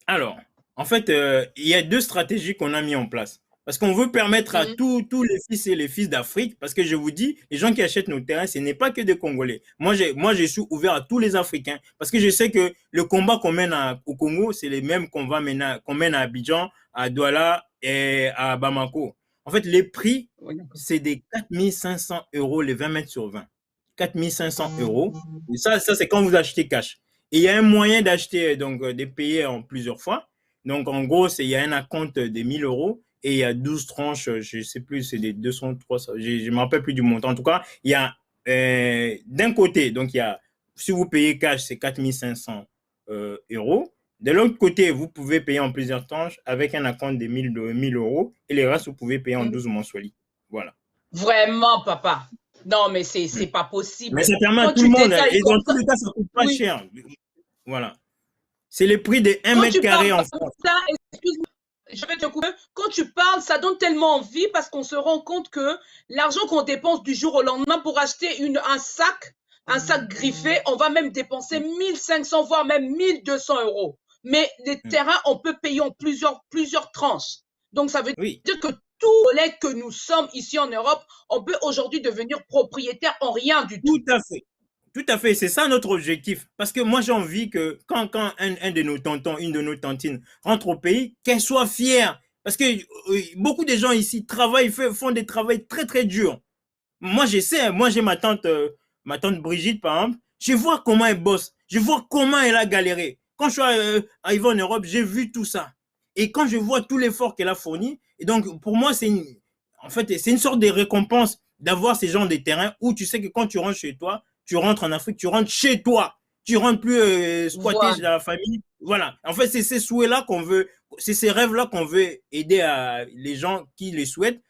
Alors, en fait, il y a deux stratégies qu'on a mis en place. Parce qu'on veut permettre à Mhm. tous les fils et les fils d'Afrique, parce que je vous dis, les gens qui achètent nos terrains, ce n'est pas que des Congolais. Moi, je suis ouvert à tous les Africains, parce que je sais que le combat qu'on mène au Congo, c'est les mêmes qu'on mène à Abidjan, à Douala et à Bamako. En fait, les prix, Oui, d'accord. c'est des 4500 euros les 20 mètres sur 20. 4500 euros. Et ça c'est quand vous achetez cash. Et il y a un moyen d'acheter, donc de payer en plusieurs fois. Donc en gros, il y a un acompte de 1000 euros et il y a 12 tranches, je ne sais plus, c'est des 200, 300, je ne me rappelle plus du montant. En tout cas, il y a d'un côté, donc il y a, si vous payez cash, c'est 4500 euros. De l'autre côté, vous pouvez payer en plusieurs tranches avec un acompte de 1000 euros et les restes, vous pouvez payer en 12 Mhm. mensualités. Voilà. Vraiment, papa. Non, mais Hmm. c'est pas Mais possible. ça permet à Quand tout le tu monde. détailles Et comme dans tous ça, les cas, ça ne coûte pas oui. cher. Voilà. C'est le prix de 1 Quand mètre tu carré parles en comme France. ça, excuse-moi, je vais te couper. Quand tu parles, ça donne tellement envie parce qu'on se rend compte que l'argent qu'on dépense du jour au lendemain pour acheter un sac griffé, on va même dépenser 1500 voire même 1200 euros. Mais les Hmm. terrains, on peut payer en plusieurs tranches. Donc, ça veut Oui, dire que tous les que nous sommes ici en Europe, on peut aujourd'hui devenir propriétaire en rien du tout. tout à fait. Tout à fait, c'est ça notre objectif. Parce que moi, j'ai envie que quand un de nos tontons, une de nos tantines rentre au pays, qu'elle soit fière. Parce que beaucoup de gens ici travaillent, font des travaux très, très durs. Moi, je sais, moi, j'ai ma tante Brigitte, par exemple. Je vois comment elle bosse. Je vois comment elle a galéré. Quand je suis arrivé en Europe, j'ai vu tout ça. Et quand je vois tout l'effort qu'elle a fourni, et donc, pour moi, en fait, c'est une sorte de récompense d'avoir ces genres de terrains où tu sais que quand tu rentres chez toi, tu rentres en Afrique, tu rentres chez toi. Tu rentres plus squatter Voilà. chez la famille. Voilà. En fait, c'est ces souhaits-là qu'on veut, c'est ces rêves-là qu'on veut aider les gens qui les souhaitent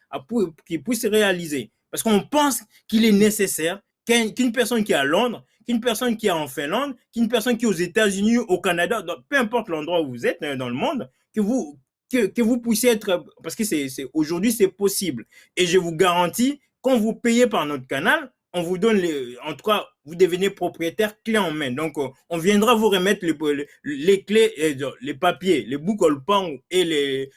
qu'ils puissent se réaliser. Parce qu'on pense qu'il est nécessaire qu'une personne qui est à Londres, qu'une personne qui est en Finlande, qu'une personne qui est aux États-Unis, au Canada, peu importe l'endroit où vous êtes dans le monde, que vous puissiez être, parce que aujourd'hui c'est possible. Et je vous garantis, quand vous payez par notre canal, on vous donne, en tout cas, vous devenez propriétaire clé en main. Donc, on viendra vous remettre les clés, les papiers, les boucles et les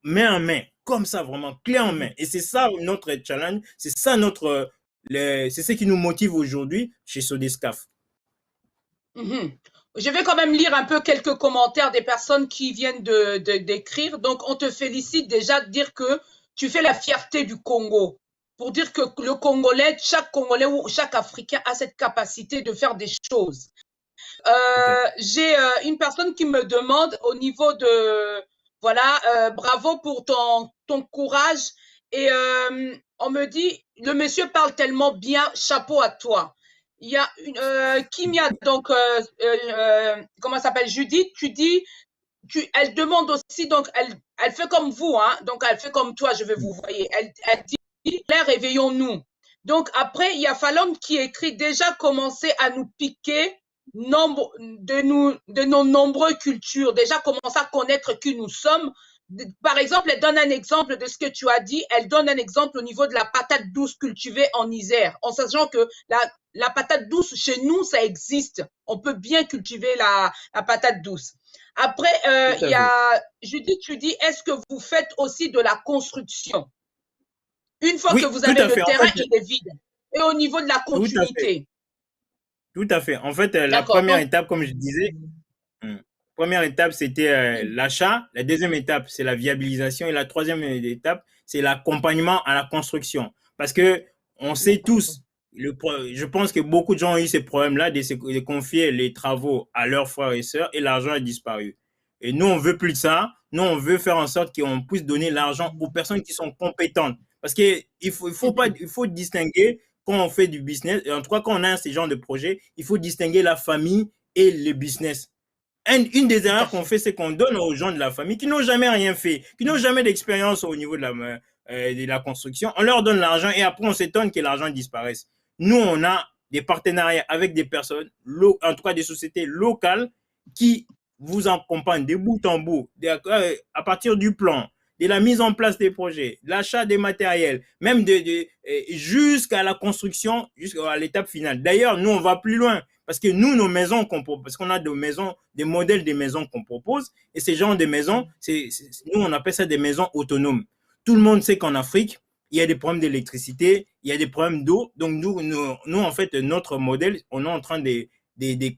main en main, comme ça, vraiment, clé en main. Et c'est ça notre challenge, c'est ça c'est ce qui nous motive aujourd'hui chez Sodescaf. Mhm. Je vais quand même lire un peu quelques commentaires des personnes qui viennent d'écrire. Donc, on te félicite déjà de dire que tu fais la fierté du Congo. Pour dire que le Congolais, chaque Congolais ou chaque Africain a cette capacité de faire des choses. J'ai une personne qui me demande au niveau de, voilà, bravo pour ton courage. Et on me dit, le monsieur parle tellement bien, chapeau à toi. Il y a Kimia, donc, comment ça s'appelle, Judith, tu dis, elle demande aussi, donc, elle fait comme vous, hein, donc elle fait comme toi, je vais vous voyez. Elle dit, réveillons-nous. Donc, après, il y a Fallon qui écrit déjà commencer à nous piquer de nos nombreuses cultures, déjà commencer à connaître qui nous sommes. Par exemple, elle donne un exemple de ce que tu as dit. Elle donne un exemple au niveau de la patate douce cultivée en Isère, en sachant que la patate douce, chez nous, ça existe. On peut bien cultiver la patate douce. Après, Tout il à y fait. a Judith, tu dis, est-ce que vous faites aussi de la construction? Une fois que Oui, vous tout avez à le fait. En terrain, fait, il est vide. Et au niveau de la tout à fait. continuité, Tout à fait. En fait, la d'accord. première Donc, étape, comme je disais, première étape, c'était l'achat. La deuxième étape, c'est la viabilisation. Et la troisième étape, c'est l'accompagnement à la construction. Parce que on sait tous, je pense que beaucoup de gens ont eu ces problèmes-là de confier les travaux à leurs frères et sœurs et l'argent a disparu. Et nous, on veut plus de ça. Nous, on veut faire en sorte qu'on puisse donner l'argent aux personnes qui sont compétentes. Parce qu'il faut pas, il faut distinguer quand on fait du business. En tout cas, quand on a ce genre de projet, il faut distinguer la famille et le business. Une des erreurs qu'on fait, c'est qu'on donne aux gens de la famille qui n'ont jamais rien fait, qui n'ont jamais d'expérience au niveau de la construction. On leur donne l'argent et après, on s'étonne que l'argent disparaisse. Nous, on a des partenariats avec des personnes, en tout cas des sociétés locales, qui vous accompagnent de bout en bout, à partir du plan, de la mise en place des projets, l'achat des matériels, même jusqu'à la construction, jusqu'à l'étape finale. D'ailleurs, nous, on va plus loin. Parce que nous, nos maisons parce qu'on a des maisons, des modèles de maisons qu'on propose, et ces genres de maisons, nous, on appelle ça des maisons autonomes. Tout le monde sait qu'en Afrique, il y a des problèmes d'électricité, il y a des problèmes d'eau. Donc, nous, en fait, notre modèle, on est en train de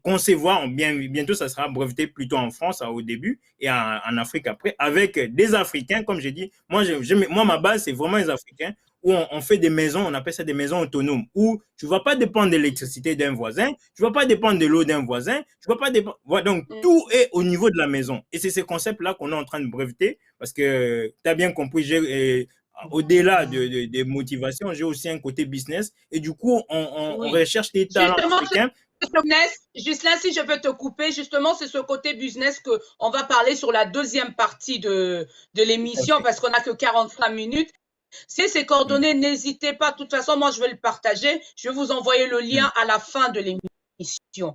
concevoir, bientôt, ça sera breveté plutôt en France au début et en Afrique après, avec des Africains, comme j'ai dit. Moi, ma base, c'est vraiment les Africains où on fait des maisons, on appelle ça des maisons autonomes, où tu ne vas pas dépendre de l'électricité d'un voisin, tu ne vas pas dépendre de l'eau d'un voisin, tu vas pas dépendre. Voilà, donc, tout est au niveau de la maison. Et c'est ce concept-là qu'on est en train de breveter, parce que tu as bien compris, au-delà des motivations, j'ai aussi un côté business. Et du coup, on recherche des talents africains. Ghislain, si je peux te couper, justement, c'est ce côté business qu'on va parler sur la deuxième partie de l'émission, parce qu'on n'a que 45 minutes. Si ces coordonnées, n'hésitez pas. De toute façon, moi, je vais le partager. Je vais vous envoyer le lien à la fin de l'émission.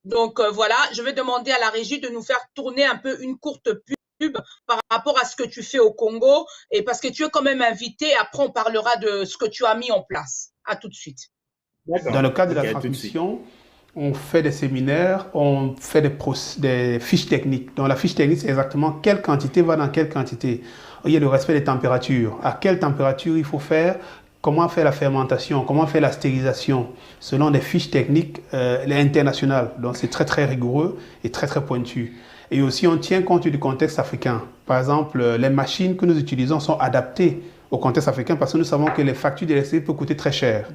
Donc, voilà, je vais demander à la régie de nous faire tourner un peu une courte pub par rapport à ce que tu fais au Congo, et parce que tu es quand même invité. Après, on parlera de ce que tu as mis en place. À tout de suite. Dans le cadre de la transmission, on fait des séminaires, on fait des fiches techniques. Donc la fiche technique, c'est exactement quelle quantité va dans quelle quantité. Il y a le respect des températures. À quelle température il faut faire, comment faire la fermentation, comment faire la stérilisation, selon des fiches techniques internationales. Donc c'est très très rigoureux et très très pointu. Et aussi on tient compte du contexte africain. Par exemple, les machines que nous utilisons sont adaptées au contexte africain parce que nous savons que les factures d'électricité peuvent coûter très cher.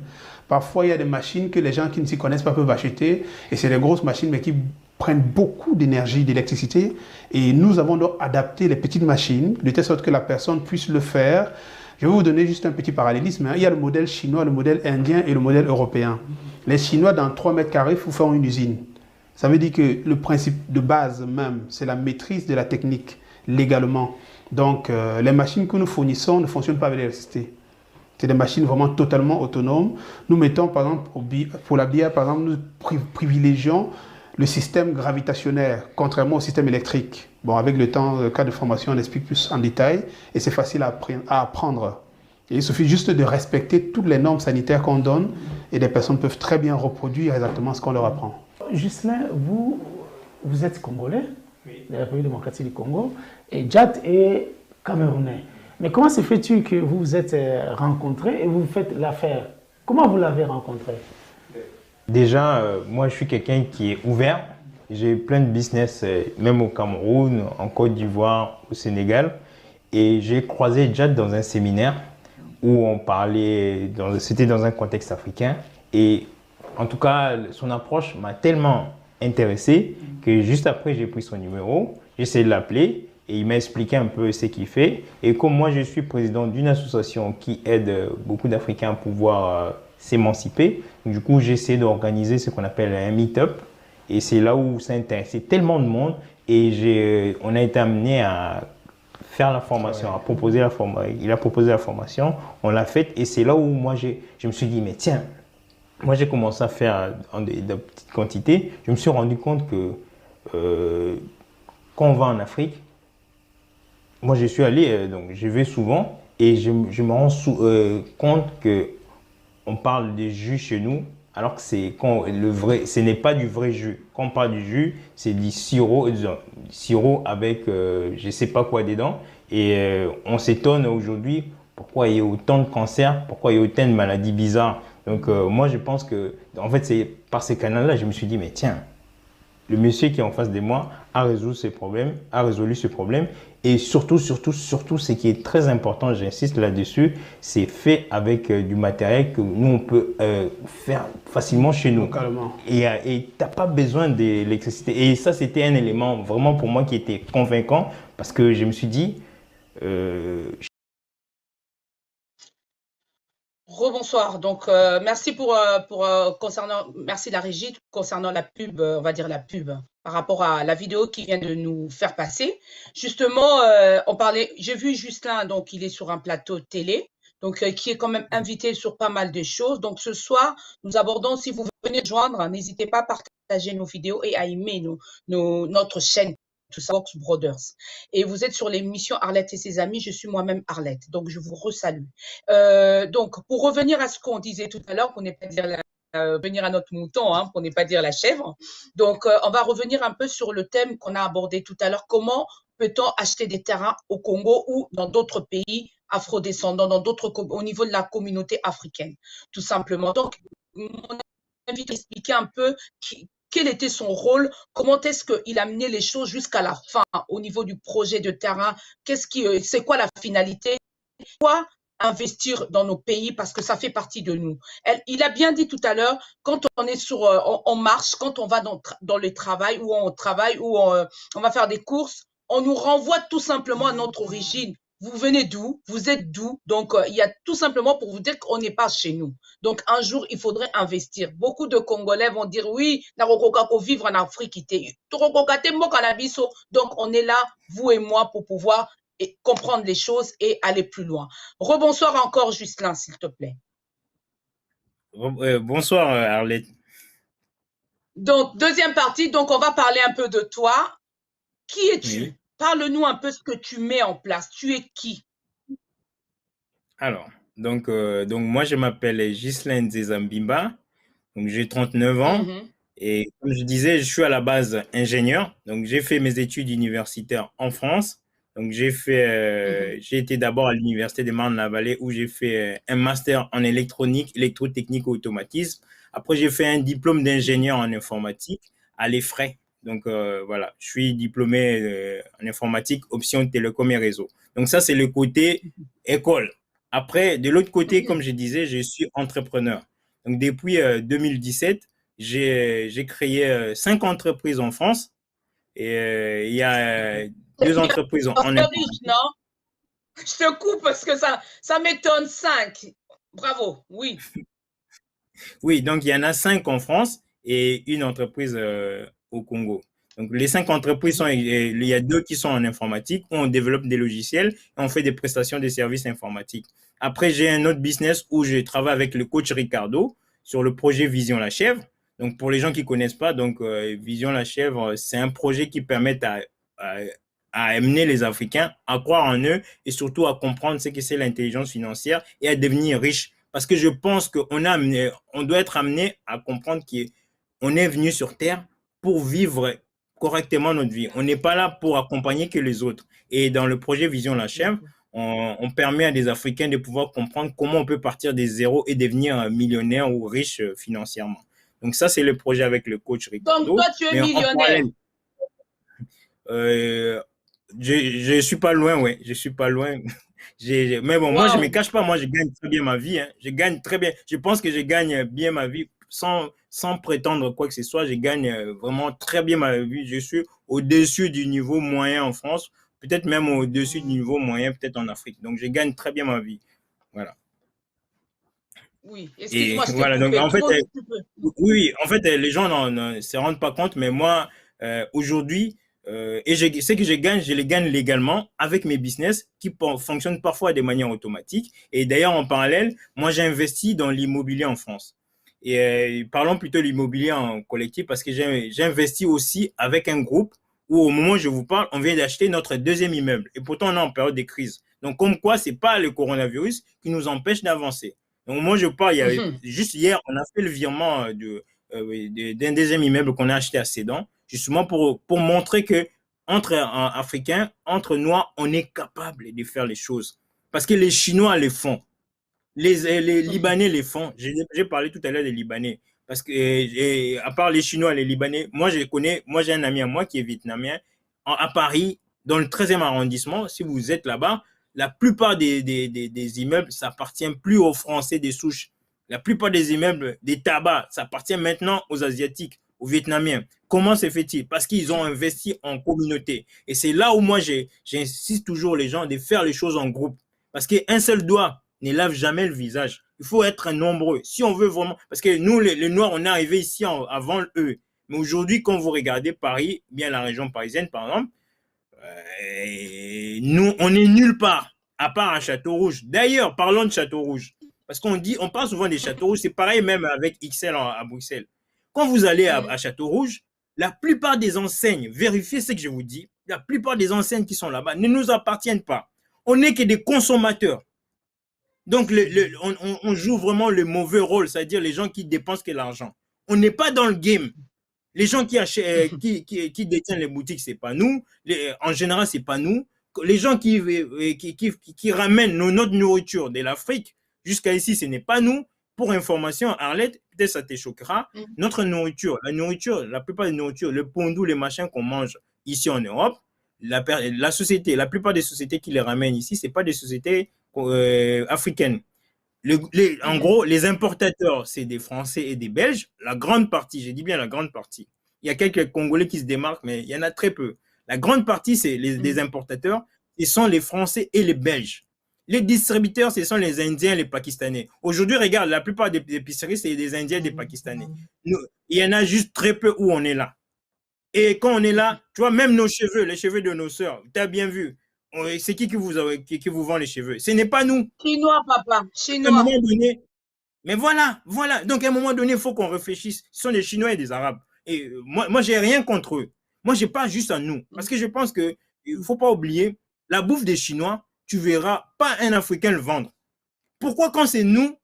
Parfois, il y a des machines que les gens qui ne s'y connaissent pas peuvent acheter et c'est des grosses machines mais qui prennent beaucoup d'énergie, d'électricité et nous avons donc adapté les petites machines de telle sorte que la personne puisse le faire. Je vais vous donner juste un petit parallélisme. Il y a le modèle chinois, le modèle indien et le modèle européen. Les Chinois, dans 3 mètres carrés, vous font une usine. Ça veut dire que le principe de base même, c'est la maîtrise de la technique légalement. Donc, les machines que nous fournissons ne fonctionnent pas avec l'électricité. C'est des machines vraiment totalement autonomes. Nous mettons, par exemple, pour la bière, par exemple, nous privilégions le système gravitationnaire, contrairement au système électrique. Bon, avec le temps, le cas de formation, on explique plus en détail et c'est facile à apprendre. Et il suffit juste de respecter toutes les normes sanitaires qu'on donne et les personnes peuvent très bien reproduire exactement ce qu'on leur apprend. Ghislain, vous êtes congolais, de la République démocratique du Congo, et Djad est camerounais. Mais comment se fait-il que vous vous êtes rencontrés et vous faites l'affaire? Comment vous l'avez rencontré? Déjà, moi je suis quelqu'un qui est ouvert. J'ai plein de business, même au Cameroun, en Côte d'Ivoire, au Sénégal. Et j'ai croisé Djad dans un séminaire où on parlait, c'était dans un contexte africain. Et en tout cas, son approche m'a tellement intéressé que juste après, j'ai pris son numéro, j'ai essayé de l'appeler et il m'a expliqué un peu ce qu'il fait. Et comme moi, je suis président d'une association qui aide beaucoup d'Africains à pouvoir s'émanciper, du coup, j'ai essayé d'organiser ce qu'on appelle un meet-up. Et c'est là où ça intéressait tellement de monde et on a été amené à faire la formation, à proposer la formation. Il a proposé la formation, on l'a faite et c'est là où moi, je me suis dit, mais tiens, moi, j'ai commencé à faire de petites quantités. Je me suis rendu compte que quand on va en Afrique, moi, je suis allé, donc je vais souvent et je me rends compte qu'on parle de jus chez nous, alors que ce n'est pas du vrai jus. Quand on parle du jus, c'est du sirop avec je ne sais pas quoi dedans. Et on s'étonne aujourd'hui pourquoi il y a autant de cancers, pourquoi il y a autant de maladies bizarres. Donc moi, je pense que, en fait, c'est par ces canaux-là, je me suis dit, mais tiens, le monsieur qui est en face de moi a résolu ce problème. Et surtout, ce qui est très important, j'insiste là-dessus, c'est fait avec du matériel que nous, on peut faire facilement chez nous. Localement. Et tu n'as pas besoin d'électricité. Et ça, c'était un élément vraiment pour moi qui était convaincant parce que je me suis dit... Rebonsoir. Donc, merci merci la régie concernant la pub, on va dire la pub, par rapport à la vidéo qui vient de nous faire passer. Justement, j'ai vu Justin, donc il est sur un plateau de télé, donc qui est quand même invité sur pas mal de choses. Donc, ce soir, nous abordons, si vous venez joindre, n'hésitez pas à partager nos vidéos et à aimer notre chaîne. Tout ça, Box Brothers. Et vous êtes sur l'émission Arlette et ses amis. Je suis moi-même Arlette, donc je vous resalue. Donc, pour revenir à ce qu'on disait tout à l'heure, pour ne pas dire venir à notre mouton, hein, pour ne pas dire la chèvre. Donc, on va revenir un peu sur le thème qu'on a abordé tout à l'heure. Comment peut-on acheter des terrains au Congo ou dans d'autres pays afrodescendants, au niveau de la communauté africaine, tout simplement. Donc, mon invité expliquer un peu quel était son rôle, comment est-ce qu'il a mené les choses jusqu'à la fin au niveau du projet de terrain, c'est quoi la finalité, quoi investir dans nos pays parce que ça fait partie de nous. Il a bien dit tout à l'heure, quand on est on marche, quand on va dans le travail ou on travaille ou on va faire des courses, on nous renvoie tout simplement à notre origine. Vous venez d'où? Vous êtes d'où? Donc, il y a tout simplement pour vous dire qu'on n'est pas chez nous. Donc, un jour, il faudrait investir. Beaucoup de Congolais vont dire, oui, vivre en Afrique. Donc, on est là, vous et moi, pour pouvoir comprendre les choses et aller plus loin. Rebonsoir encore, Justin, s'il te plaît. Bonsoir, Arlette. Donc, deuxième partie, donc on va parler un peu de toi. Qui es-tu? Oui. Parle-nous un peu ce que tu mets en place. Tu es qui? Alors, donc moi, je m'appelle Ghislain Nzezambimba. Donc, j'ai 39 ans. Et comme je disais, je suis à la base ingénieur. Donc, j'ai fait mes études universitaires en France. Donc, j'ai été d'abord à l'université de Marne-la-Vallée où j'ai fait un master en électronique, électrotechnique et automatisme. Après, j'ai fait un diplôme d'ingénieur en informatique à l'EFRAY. Donc, voilà, je suis diplômé en informatique, option télécom et réseau. Donc, ça, c'est le côté école. Après, de l'autre côté, comme je disais, je suis entrepreneur. Donc, depuis 2017, j'ai créé 5 entreprises en France et il y a 2 entreprises en informatique. Non, je te coupe parce que ça m'étonne. 5. Bravo, oui. Oui, donc il y en a 5 en France et une entreprise au Congo. Donc, les 5 entreprises, il y a 2 qui sont en informatique, où on développe des logiciels et on fait des prestations de services informatiques. Après, j'ai un autre business où je travaille avec le coach Ricardo sur le projet Vision la Chèvre. Donc, pour les gens qui ne connaissent pas, donc Vision la Chèvre, c'est un projet qui permet à amener les Africains à croire en eux et surtout à comprendre ce que c'est l'intelligence financière et à devenir riche. Parce que je pense qu'on doit être amené à comprendre qu'on est venu sur Terre pour vivre correctement notre vie. On n'est pas là pour accompagner que les autres. Et dans le projet Vision la Chèvre, on permet à des Africains de pouvoir comprendre comment on peut partir des zéros et devenir millionnaire ou riche financièrement. Donc ça, c'est le projet avec le coach Ricardo. Donc toi, tu es millionnaire. Je suis pas loin, ouais. Je suis pas loin. Mais bon, moi, je me cache pas. Moi, je gagne très bien ma vie. Hein. Je gagne très bien. Je pense que je gagne bien ma vie sans prétendre quoi que ce soit. Je gagne vraiment très bien ma vie. Je suis au-dessus du niveau moyen en France, peut-être même au-dessus du niveau moyen, peut-être en Afrique. Donc, je gagne très bien ma vie. Voilà. Oui, excuse-moi, je t'ai voilà, coupé. donc en fait, oui, en fait, les gens ne se rendent pas compte, mais moi, aujourd'hui, et ce que je les gagne légalement avec mes business qui fonctionnent parfois de manière automatique. Et d'ailleurs, en parallèle, moi, j'ai investi dans l'immobilier en France. Et parlons plutôt de l'immobilier en collectif parce que j'ai investi aussi avec un groupe où au moment où je vous parle, on vient d'acheter notre 2e immeuble. Et pourtant, on est en période de crise. Donc, comme quoi, c'est pas le coronavirus qui nous empêche d'avancer. Donc, moi, je parle, juste hier, on a fait le virement d'un 2e immeuble qu'on a acheté à Sedan, justement pour montrer que entre Africains, entre Noirs, on est capable de faire les choses. Parce que les Chinois les font. Les Libanais les font. J'ai parlé tout à l'heure des Libanais. Parce que, à part les Chinois, les Libanais, moi j'ai un ami à moi qui est vietnamien, à Paris, dans le 13e arrondissement, si vous êtes là-bas, la plupart des immeubles, ça appartient plus aux Français des souches. La plupart des immeubles, des tabacs, ça appartient maintenant aux Asiatiques, aux Vietnamiens. Comment se fait-il? Parce qu'ils ont investi en communauté. Et c'est là où moi, j'insiste toujours les gens de faire les choses en groupe. Parce qu'un seul doigt ne lave jamais le visage. Il faut être nombreux. Si on veut vraiment... Parce que nous, les Noirs, on est arrivés ici avant eux. Mais aujourd'hui, quand vous regardez Paris, bien la région parisienne, par exemple, nous, on est nulle part, à part à Château-Rouge. D'ailleurs, parlons de Château-Rouge. Parce on parle souvent des Château-Rouge, c'est pareil même avec XL à Bruxelles. Quand vous allez à Château-Rouge, la plupart des enseignes, vérifiez ce que je vous dis, la plupart des enseignes qui sont là-bas ne nous appartiennent pas. On n'est que des consommateurs. Donc, on joue vraiment le mauvais rôle, c'est-à-dire les gens qui dépensent que l'argent. On n'est pas dans le game. Les gens qui détiennent les boutiques, c'est pas nous. En général, c'est pas nous. Les gens qui ramènent notre nourriture de l'Afrique jusqu'à ici, ce n'est pas nous. Pour information, Arlette, peut-être ça te choquera. Notre nourriture, la plupart des nourritures, le pondou, les machins qu'on mange ici en Europe, la plupart des sociétés qui les ramènent ici, c'est pas des sociétés africaines. En gros, les importateurs, c'est des Français et des Belges. La grande partie, j'ai dit bien la grande partie. Il y a quelques Congolais qui se démarquent, mais il y en a très peu. La grande partie, c'est des importateurs. Ce sont les Français et les Belges. Les distributeurs, ce sont les Indiens et les Pakistanais. Aujourd'hui, regarde, la plupart des épiceries, c'est des Indiens et des Pakistanais. Il y en a juste très peu où on est là. Et quand on est là, tu vois, même nos cheveux, les cheveux de nos sœurs, tu as bien vu. C'est qui vous vend les cheveux? Ce n'est pas nous. Chinois, papa. Chinois. À un moment donné, mais voilà. Donc, à un moment donné, il faut qu'on réfléchisse. Ce sont des Chinois et des Arabes. Et moi, j'ai rien contre eux. Moi, je parle juste à nous. Parce que je pense qu'il ne faut pas oublier, la bouffe des Chinois, tu verras pas un Africain le vendre. Pourquoi quand c'est nous,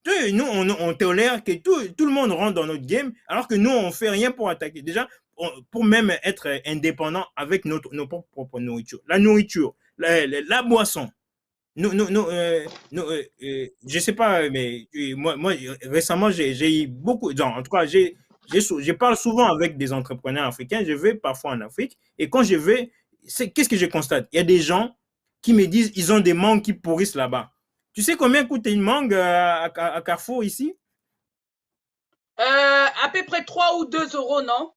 on tolère que tout le monde rentre dans notre game, alors que nous, on ne fait rien pour attaquer. Déjà, pour même être indépendant avec nos propres nourritures. La nourriture, la boisson. Je sais pas, mais moi récemment, j'ai eu beaucoup, en tout cas, je parle souvent avec des entrepreneurs africains. Je vais parfois en Afrique et quand je vais, qu'est-ce que je constate? Il y a des gens qui me disent ils ont des mangues qui pourrissent là-bas. Tu sais combien coûte une mangue à Carrefour ici? À peu près 3 ou 2 euros, non?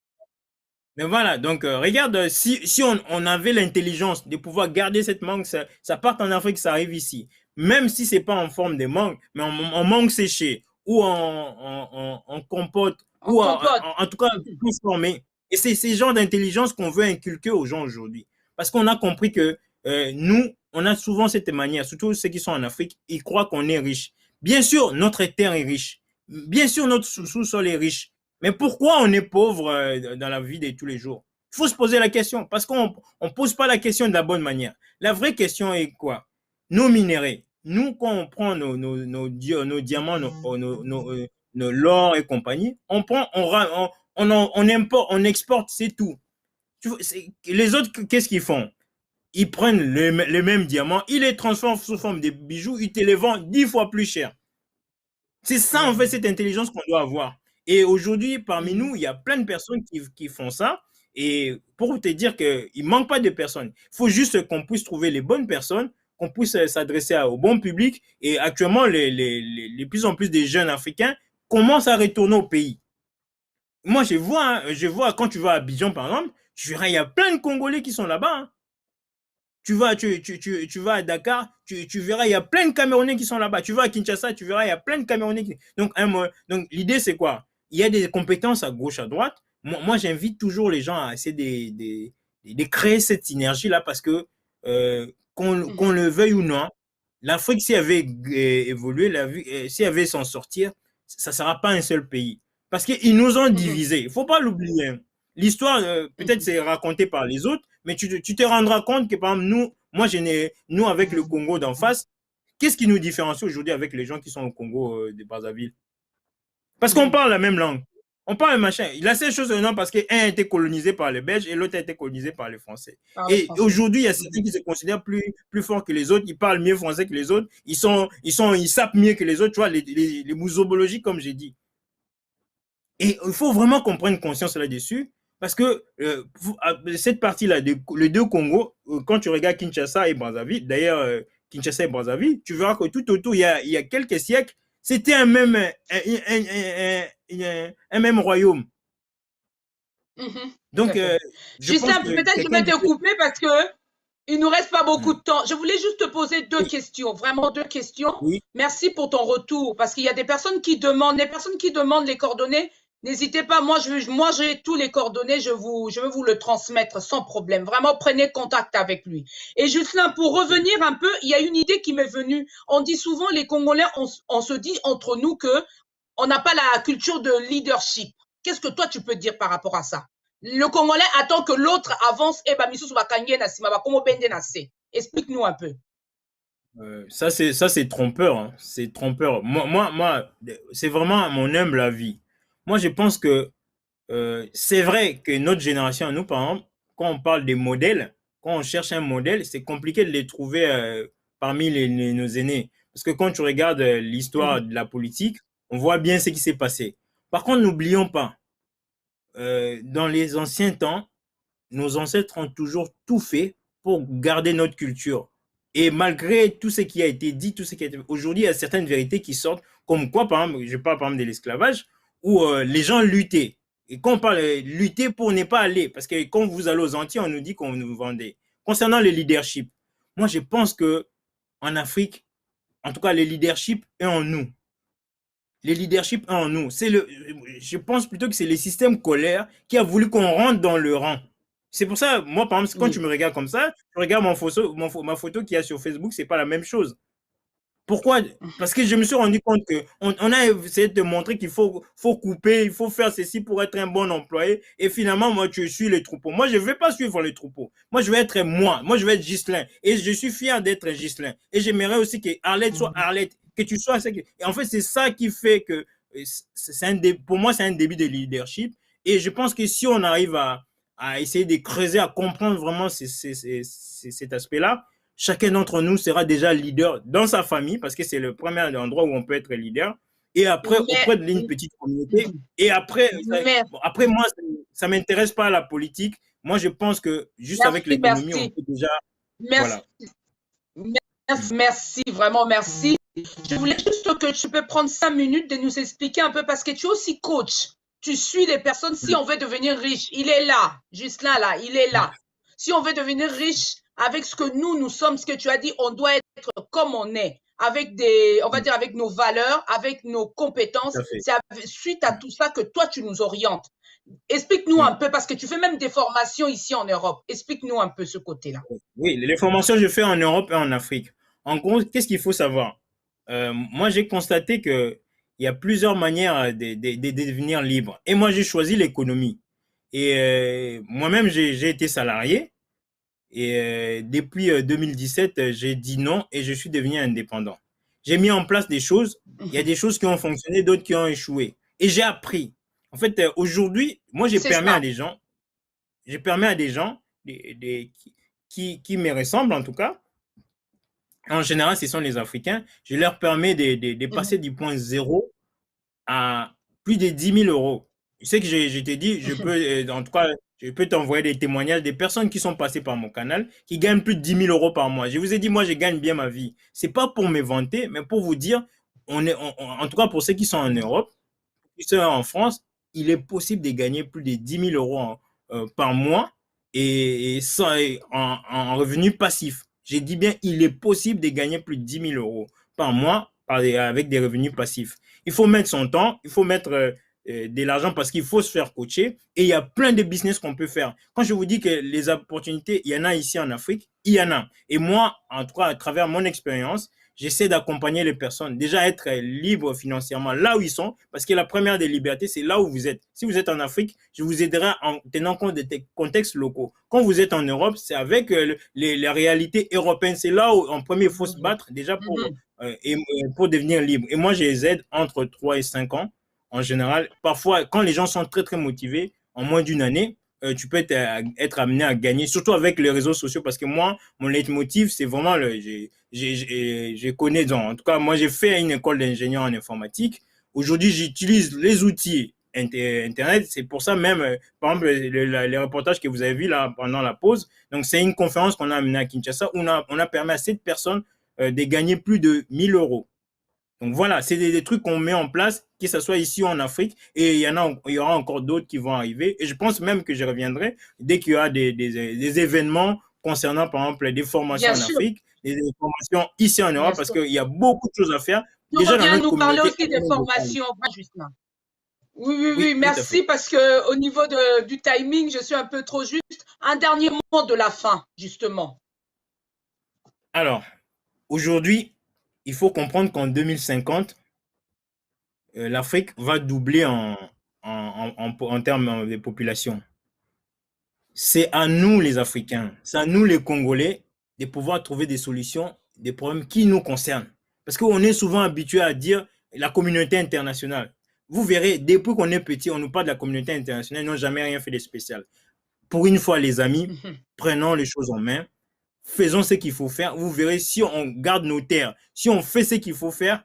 Mais voilà, donc regarde, si on avait l'intelligence de pouvoir garder cette mangue, ça part en Afrique, ça arrive ici. Même si ce n'est pas en forme de mangue, mais en mangue séchée ou en compote, en tout cas transformée. Et c'est ce genre d'intelligence qu'on veut inculquer aux gens aujourd'hui. Parce qu'on a compris que nous, on a souvent cette manière, surtout ceux qui sont en Afrique, ils croient qu'on est riche. Bien sûr, notre terre est riche. Bien sûr, notre sous-sol est riche. Mais pourquoi on est pauvre dans la vie de tous les jours? Il faut se poser la question parce qu'on ne pose pas la question de la bonne manière. La vraie question est quoi? Nos minéraux. Nous, quand on prend nos diamants, l'or et compagnie, on importe, on exporte, c'est tout. Les autres, qu'est-ce qu'ils font? Ils prennent les mêmes diamants, ils les transforment sous forme de bijoux, ils te les vendent 10 fois plus cher. C'est ça, en fait, cette intelligence qu'on doit avoir. Et aujourd'hui, parmi nous, il y a plein de personnes qui font ça. Et pour te dire qu'il ne manque pas de personnes, il faut juste qu'on puisse trouver les bonnes personnes, qu'on puisse s'adresser au bon public. Et actuellement, les plus en plus des jeunes Africains commencent à retourner au pays. Moi, je vois quand tu vas à Abidjan, par exemple, il y a plein de Congolais qui sont là-bas. Hein. Tu vas à Dakar, tu verras, il y a plein de Camerounais qui sont là-bas. Tu vas à Kinshasa, tu verras, il y a plein de Camerounais. Donc l'idée, c'est quoi? Il y a des compétences à gauche, à droite. Moi j'invite toujours les gens à essayer de créer cette synergie-là parce que, qu'on le veuille ou non, l'Afrique, si elle avait évolué, si elle avait s'en sortir, ça ne sera pas un seul pays. Parce qu'ils nous ont divisés. Il ne faut pas l'oublier. L'histoire, peut-être, c'est raconté par les autres, mais tu te rendras compte que, par exemple, nous avec le Congo d'en face, qu'est-ce qui nous différencie aujourd'hui avec les gens qui sont au Congo de Brazzaville? Parce qu'on parle la même langue. On parle le machin. La seule chose, non, parce qu'un a été colonisé par les Belges et l'autre a été colonisé par les Français. Et aujourd'hui, il y a certains qui se considèrent plus forts que les autres. Ils parlent mieux français que les autres. Ils sapent mieux que les autres. Tu vois, les musobologies, comme j'ai dit. Et il faut vraiment qu'on prenne conscience là-dessus, parce que cette partie-là, les deux Congos, quand tu regardes Kinshasa et Brazzaville, d'ailleurs, Kinshasa et Brazzaville, tu verras que tout autour, il y a quelques siècles, c'était un même royaume. Donc, je pense que peut-être je vais te couper parce que il nous reste pas beaucoup de temps. Je voulais juste te poser deux questions, vraiment deux questions. Oui. Merci pour ton retour, parce qu'il y a des personnes qui demandent, les coordonnées. N'hésitez pas, moi j'ai tous les coordonnées, je vais vous le transmettre sans problème. Vraiment, prenez contact avec lui. Et Justin, pour revenir un peu, il y a une idée qui m'est venue. On dit souvent, les Congolais, on se dit entre nous que on n'a pas la culture de leadership. Qu'est-ce que toi tu peux dire par rapport à ça? Le Congolais attend que l'autre avance et explique-nous un peu. Ça c'est trompeur, hein. C'est trompeur. Moi, c'est vraiment mon humble avis. Moi, je pense que c'est vrai que notre génération, nous, par exemple, quand on parle des modèles, quand on cherche un modèle, c'est compliqué de les trouver parmi nos aînés. Parce que quand tu regardes l'histoire de la politique, on voit bien ce qui s'est passé. Par contre, n'oublions pas, dans les anciens temps, nos ancêtres ont toujours tout fait pour garder notre culture. Et malgré tout ce qui a été dit, tout ce qui a été... Aujourd'hui, il y a certaines vérités qui sortent, comme quoi, par exemple, je parle par exemple de l'esclavage, où les gens luttaient. Et quand on parle de lutter pour ne pas aller, parce que quand vous allez aux Antilles, on nous dit qu'on nous vendait. Concernant le leadership, moi, je pense que en Afrique, en tout cas, le leadership est en nous. Le leadership est en nous. Je pense plutôt que c'est le système scolaire qui a voulu qu'on rentre dans le rang. C'est pour ça, moi, par exemple, quand tu me regardes comme ça, tu regardes ma photo qu'il y a sur Facebook, c'est pas la même chose. Pourquoi? Parce que je me suis rendu compte qu'on a essayé de montrer qu'il faut couper, il faut faire ceci pour être un bon employé. Et finalement, moi, tu suis les troupeaux. Moi, je ne vais pas suivre les troupeaux. Moi, je vais être moi. Moi, je vais être Ghislain. Et je suis fier d'être Ghislain. Et j'aimerais aussi que Arlette soit Arlette, que tu sois... Et en fait, c'est ça qui fait que, pour moi, c'est un début de leadership. Et je pense que si on arrive à essayer de creuser, à comprendre vraiment cet aspect-là, chacun d'entre nous sera déjà leader dans sa famille, parce que c'est le premier endroit où on peut être leader. Et après, auprès d'une petite communauté. Et après, après moi, ça ne m'intéresse pas la politique. Moi, je pense que juste avec l'économie, on peut déjà... Merci. Voilà. Merci, vraiment merci. Je voulais juste que tu peux prendre 5 minutes de nous expliquer un peu, parce que tu es aussi coach. Tu suis les personnes. Si on veut devenir riche, il est là. Juste là, il est là. Si on veut devenir riche, avec ce que nous sommes, ce que tu as dit, on doit être comme on est, avec on va dire, avec nos valeurs, avec nos compétences. C'est suite à tout ça que toi, tu nous orientes. Explique-nous un peu, parce que tu fais même des formations ici en Europe. Explique-nous un peu ce côté-là. Oui, les formations que je fais en Europe et en Afrique. En gros, qu'est-ce qu'il faut savoir? Moi, j'ai constaté qu'il y a plusieurs manières de devenir libre. Et moi, j'ai choisi l'économie. Et moi-même, j'ai été salarié. Et depuis 2017, j'ai dit non et je suis devenu indépendant. J'ai mis en place des choses. Il y a des choses qui ont fonctionné, d'autres qui ont échoué. Et j'ai appris. En fait, aujourd'hui, moi, je permets à des gens qui me ressemblent en tout cas. En général, ce sont les Africains. Je leur permets de passer du point zéro à plus de 10 000 euros. Tu sais que je t'ai dit, je peux, en tout cas, je peux t'envoyer des témoignages des personnes qui sont passées par mon canal, qui gagnent plus de 10 000 euros par mois. Je vous ai dit, moi, je gagne bien ma vie. C'est pas pour me vanter, mais pour vous dire, en tout cas, pour ceux qui sont en Europe, qui sont en France, il est possible de gagner plus de 10 000 euros par mois et en revenu passif. J'ai dit bien, il est possible de gagner plus de 10 000 euros par mois avec des revenus passifs. Il faut mettre son temps, il faut mettre de l'argent parce qu'il faut se faire coacher et il y a plein de business qu'on peut faire. Quand je vous dis que les opportunités, il y en a ici en Afrique, il y en a. Et moi, en tout cas, à travers mon expérience, j'essaie d'accompagner les personnes, déjà être libres financièrement là où ils sont, parce que la première des libertés, c'est là où vous êtes. Si vous êtes en Afrique, je vous aiderai en tenant compte des contextes locaux. Quand vous êtes en Europe, c'est avec les réalités européennes. C'est là où, en premier, il faut se battre déjà pour devenir libre. Et moi, je les aide entre 3 et 5 ans, en général. Parfois, quand les gens sont très, très motivés, en moins d'une année, tu peux être amené à gagner, surtout avec les réseaux sociaux, parce que moi, mon leitmotiv, c'est vraiment, je connais, en tout cas, moi, j'ai fait une école d'ingénieur en informatique. Aujourd'hui, j'utilise les outils Internet. C'est pour ça même, par exemple, les reportages que vous avez vus là pendant la pause. Donc, c'est une conférence qu'on a amenée à Kinshasa où on a permis à 7 personnes de gagner plus de 1 000 euros. Donc voilà, c'est des trucs qu'on met en place, que ce soit ici ou en Afrique, et il y aura encore d'autres qui vont arriver. Et je pense même que je reviendrai dès qu'il y aura des événements concernant, par exemple, des formations en Afrique, des formations ici en Europe, parce qu'il y a beaucoup de choses à faire. Déjà, dans notre communauté, parler aussi des formations, Justin. Oui, merci, parce qu'au niveau du timing, je suis un peu trop juste. Un dernier mot de la fin, justement. Alors, aujourd'hui, il faut comprendre qu'en 2050, l'Afrique va doubler en termes de population. C'est à nous les Africains, c'est à nous les Congolais de pouvoir trouver des solutions, des problèmes qui nous concernent. Parce qu'on est souvent habitué à dire la communauté internationale. Vous verrez, depuis qu'on est petit, on nous parle de la communauté internationale, ils n'ont jamais rien fait de spécial. Pour une fois, les amis, prenons les choses en main. Faisons ce qu'il faut faire. Vous verrez, si on garde nos terres, si on fait ce qu'il faut faire,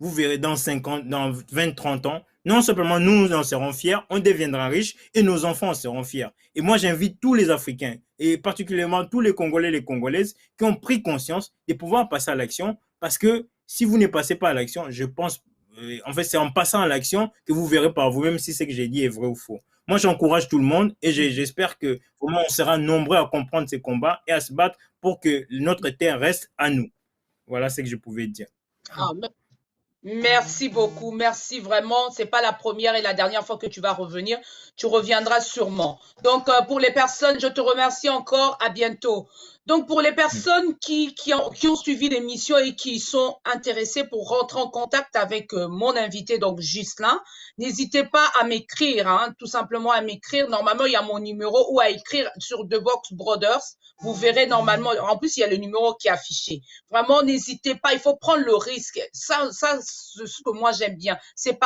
vous verrez dans 50, dans 20, 30 ans, non simplement nous en serons fiers, on deviendra riches et nos enfants en seront fiers. Et moi, j'invite tous les Africains, et particulièrement tous les Congolais et les Congolaises, qui ont pris conscience de pouvoir passer à l'action, parce que si vous ne passez pas à l'action, je pense, en fait, c'est en passant à l'action que vous verrez par vous-même si ce que j'ai dit est vrai ou faux. Moi, j'encourage tout le monde et j'espère que vraiment on sera nombreux à comprendre ces combats et à se battre pour que notre terre reste à nous. Voilà ce que je pouvais dire. Merci beaucoup, merci vraiment. C'est pas la première et la dernière fois que tu vas revenir. Tu reviendras sûrement. Donc, pour les personnes, je te remercie encore. À bientôt. Donc, pour les personnes qui ont suivi l'émission et qui sont intéressées pour rentrer en contact avec mon invité, donc Ghislain, n'hésitez pas à m'écrire, tout simplement à m'écrire. Normalement, il y a mon numéro ou à écrire sur The Box Brothers. Vous verrez normalement, en plus, il y a le numéro qui est affiché. Vraiment, n'hésitez pas, il faut prendre le risque. Ça, c'est ce que moi j'aime bien. C'est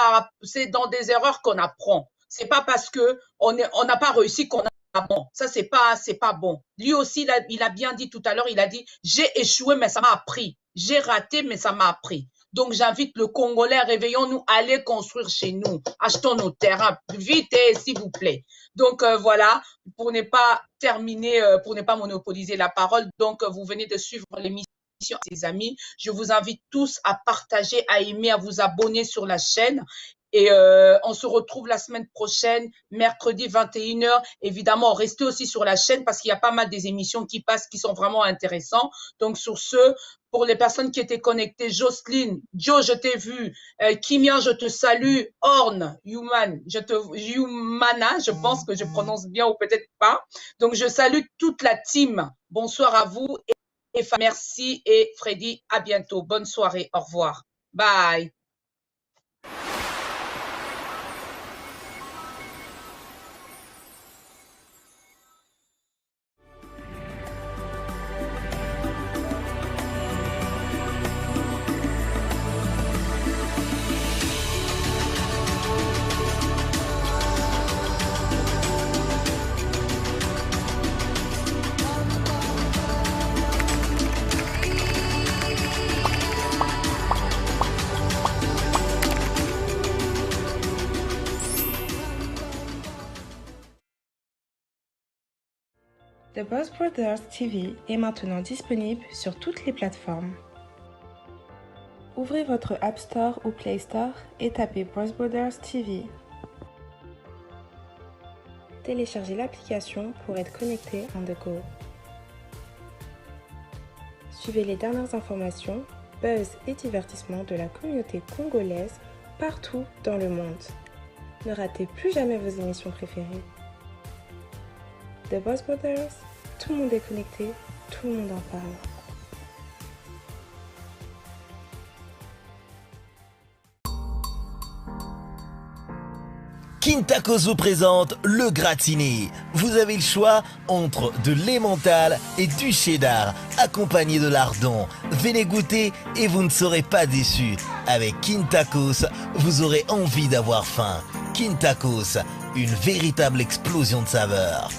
dans des erreurs qu'on apprend. C'est pas parce que on n'a pas réussi qu'on a bon. Ça, c'est pas bon. Lui aussi, il a bien dit tout à l'heure, il a dit, j'ai échoué, mais ça m'a appris. J'ai raté, mais ça m'a appris. Donc, j'invite le Congolais, réveillons-nous, allez construire chez nous. Achetons nos terrains vite, s'il vous plaît. Donc, voilà, pour ne pas terminer, pour ne pas monopoliser la parole. Donc, vous venez de suivre l'émission, ses amis. Je vous invite tous à partager, à aimer, à vous abonner sur la chaîne. Et on se retrouve la semaine prochaine, mercredi 21h. Évidemment, restez aussi sur la chaîne parce qu'il y a pas mal des émissions qui passent qui sont vraiment intéressantes. Donc, sur ce, pour les personnes qui étaient connectées, Jocelyne, Joe, je t'ai vu. Kimia, je te salue. Orne, Humana, je pense que je prononce bien ou peut-être pas. Donc, je salue toute la team. Bonsoir à vous. Et merci. Et Freddy, à bientôt. Bonne soirée. Au revoir. Bye. The Boss Brothers TV est maintenant disponible sur toutes les plateformes. Ouvrez votre App Store ou Play Store et tapez Boss Brothers TV. Téléchargez l'application pour être connecté on the go. Suivez les dernières informations, buzz et divertissements de la communauté congolaise partout dans le monde. Ne ratez plus jamais vos émissions préférées. The Boss Brothers, tout le monde est connecté, tout le monde en parle. Quintacos vous présente le gratiné. Vous avez le choix entre de l'emmental et du cheddar, accompagné de lardons. Venez goûter et vous ne serez pas déçus. Avec Quintacos, vous aurez envie d'avoir faim. Quintacos, une véritable explosion de saveurs.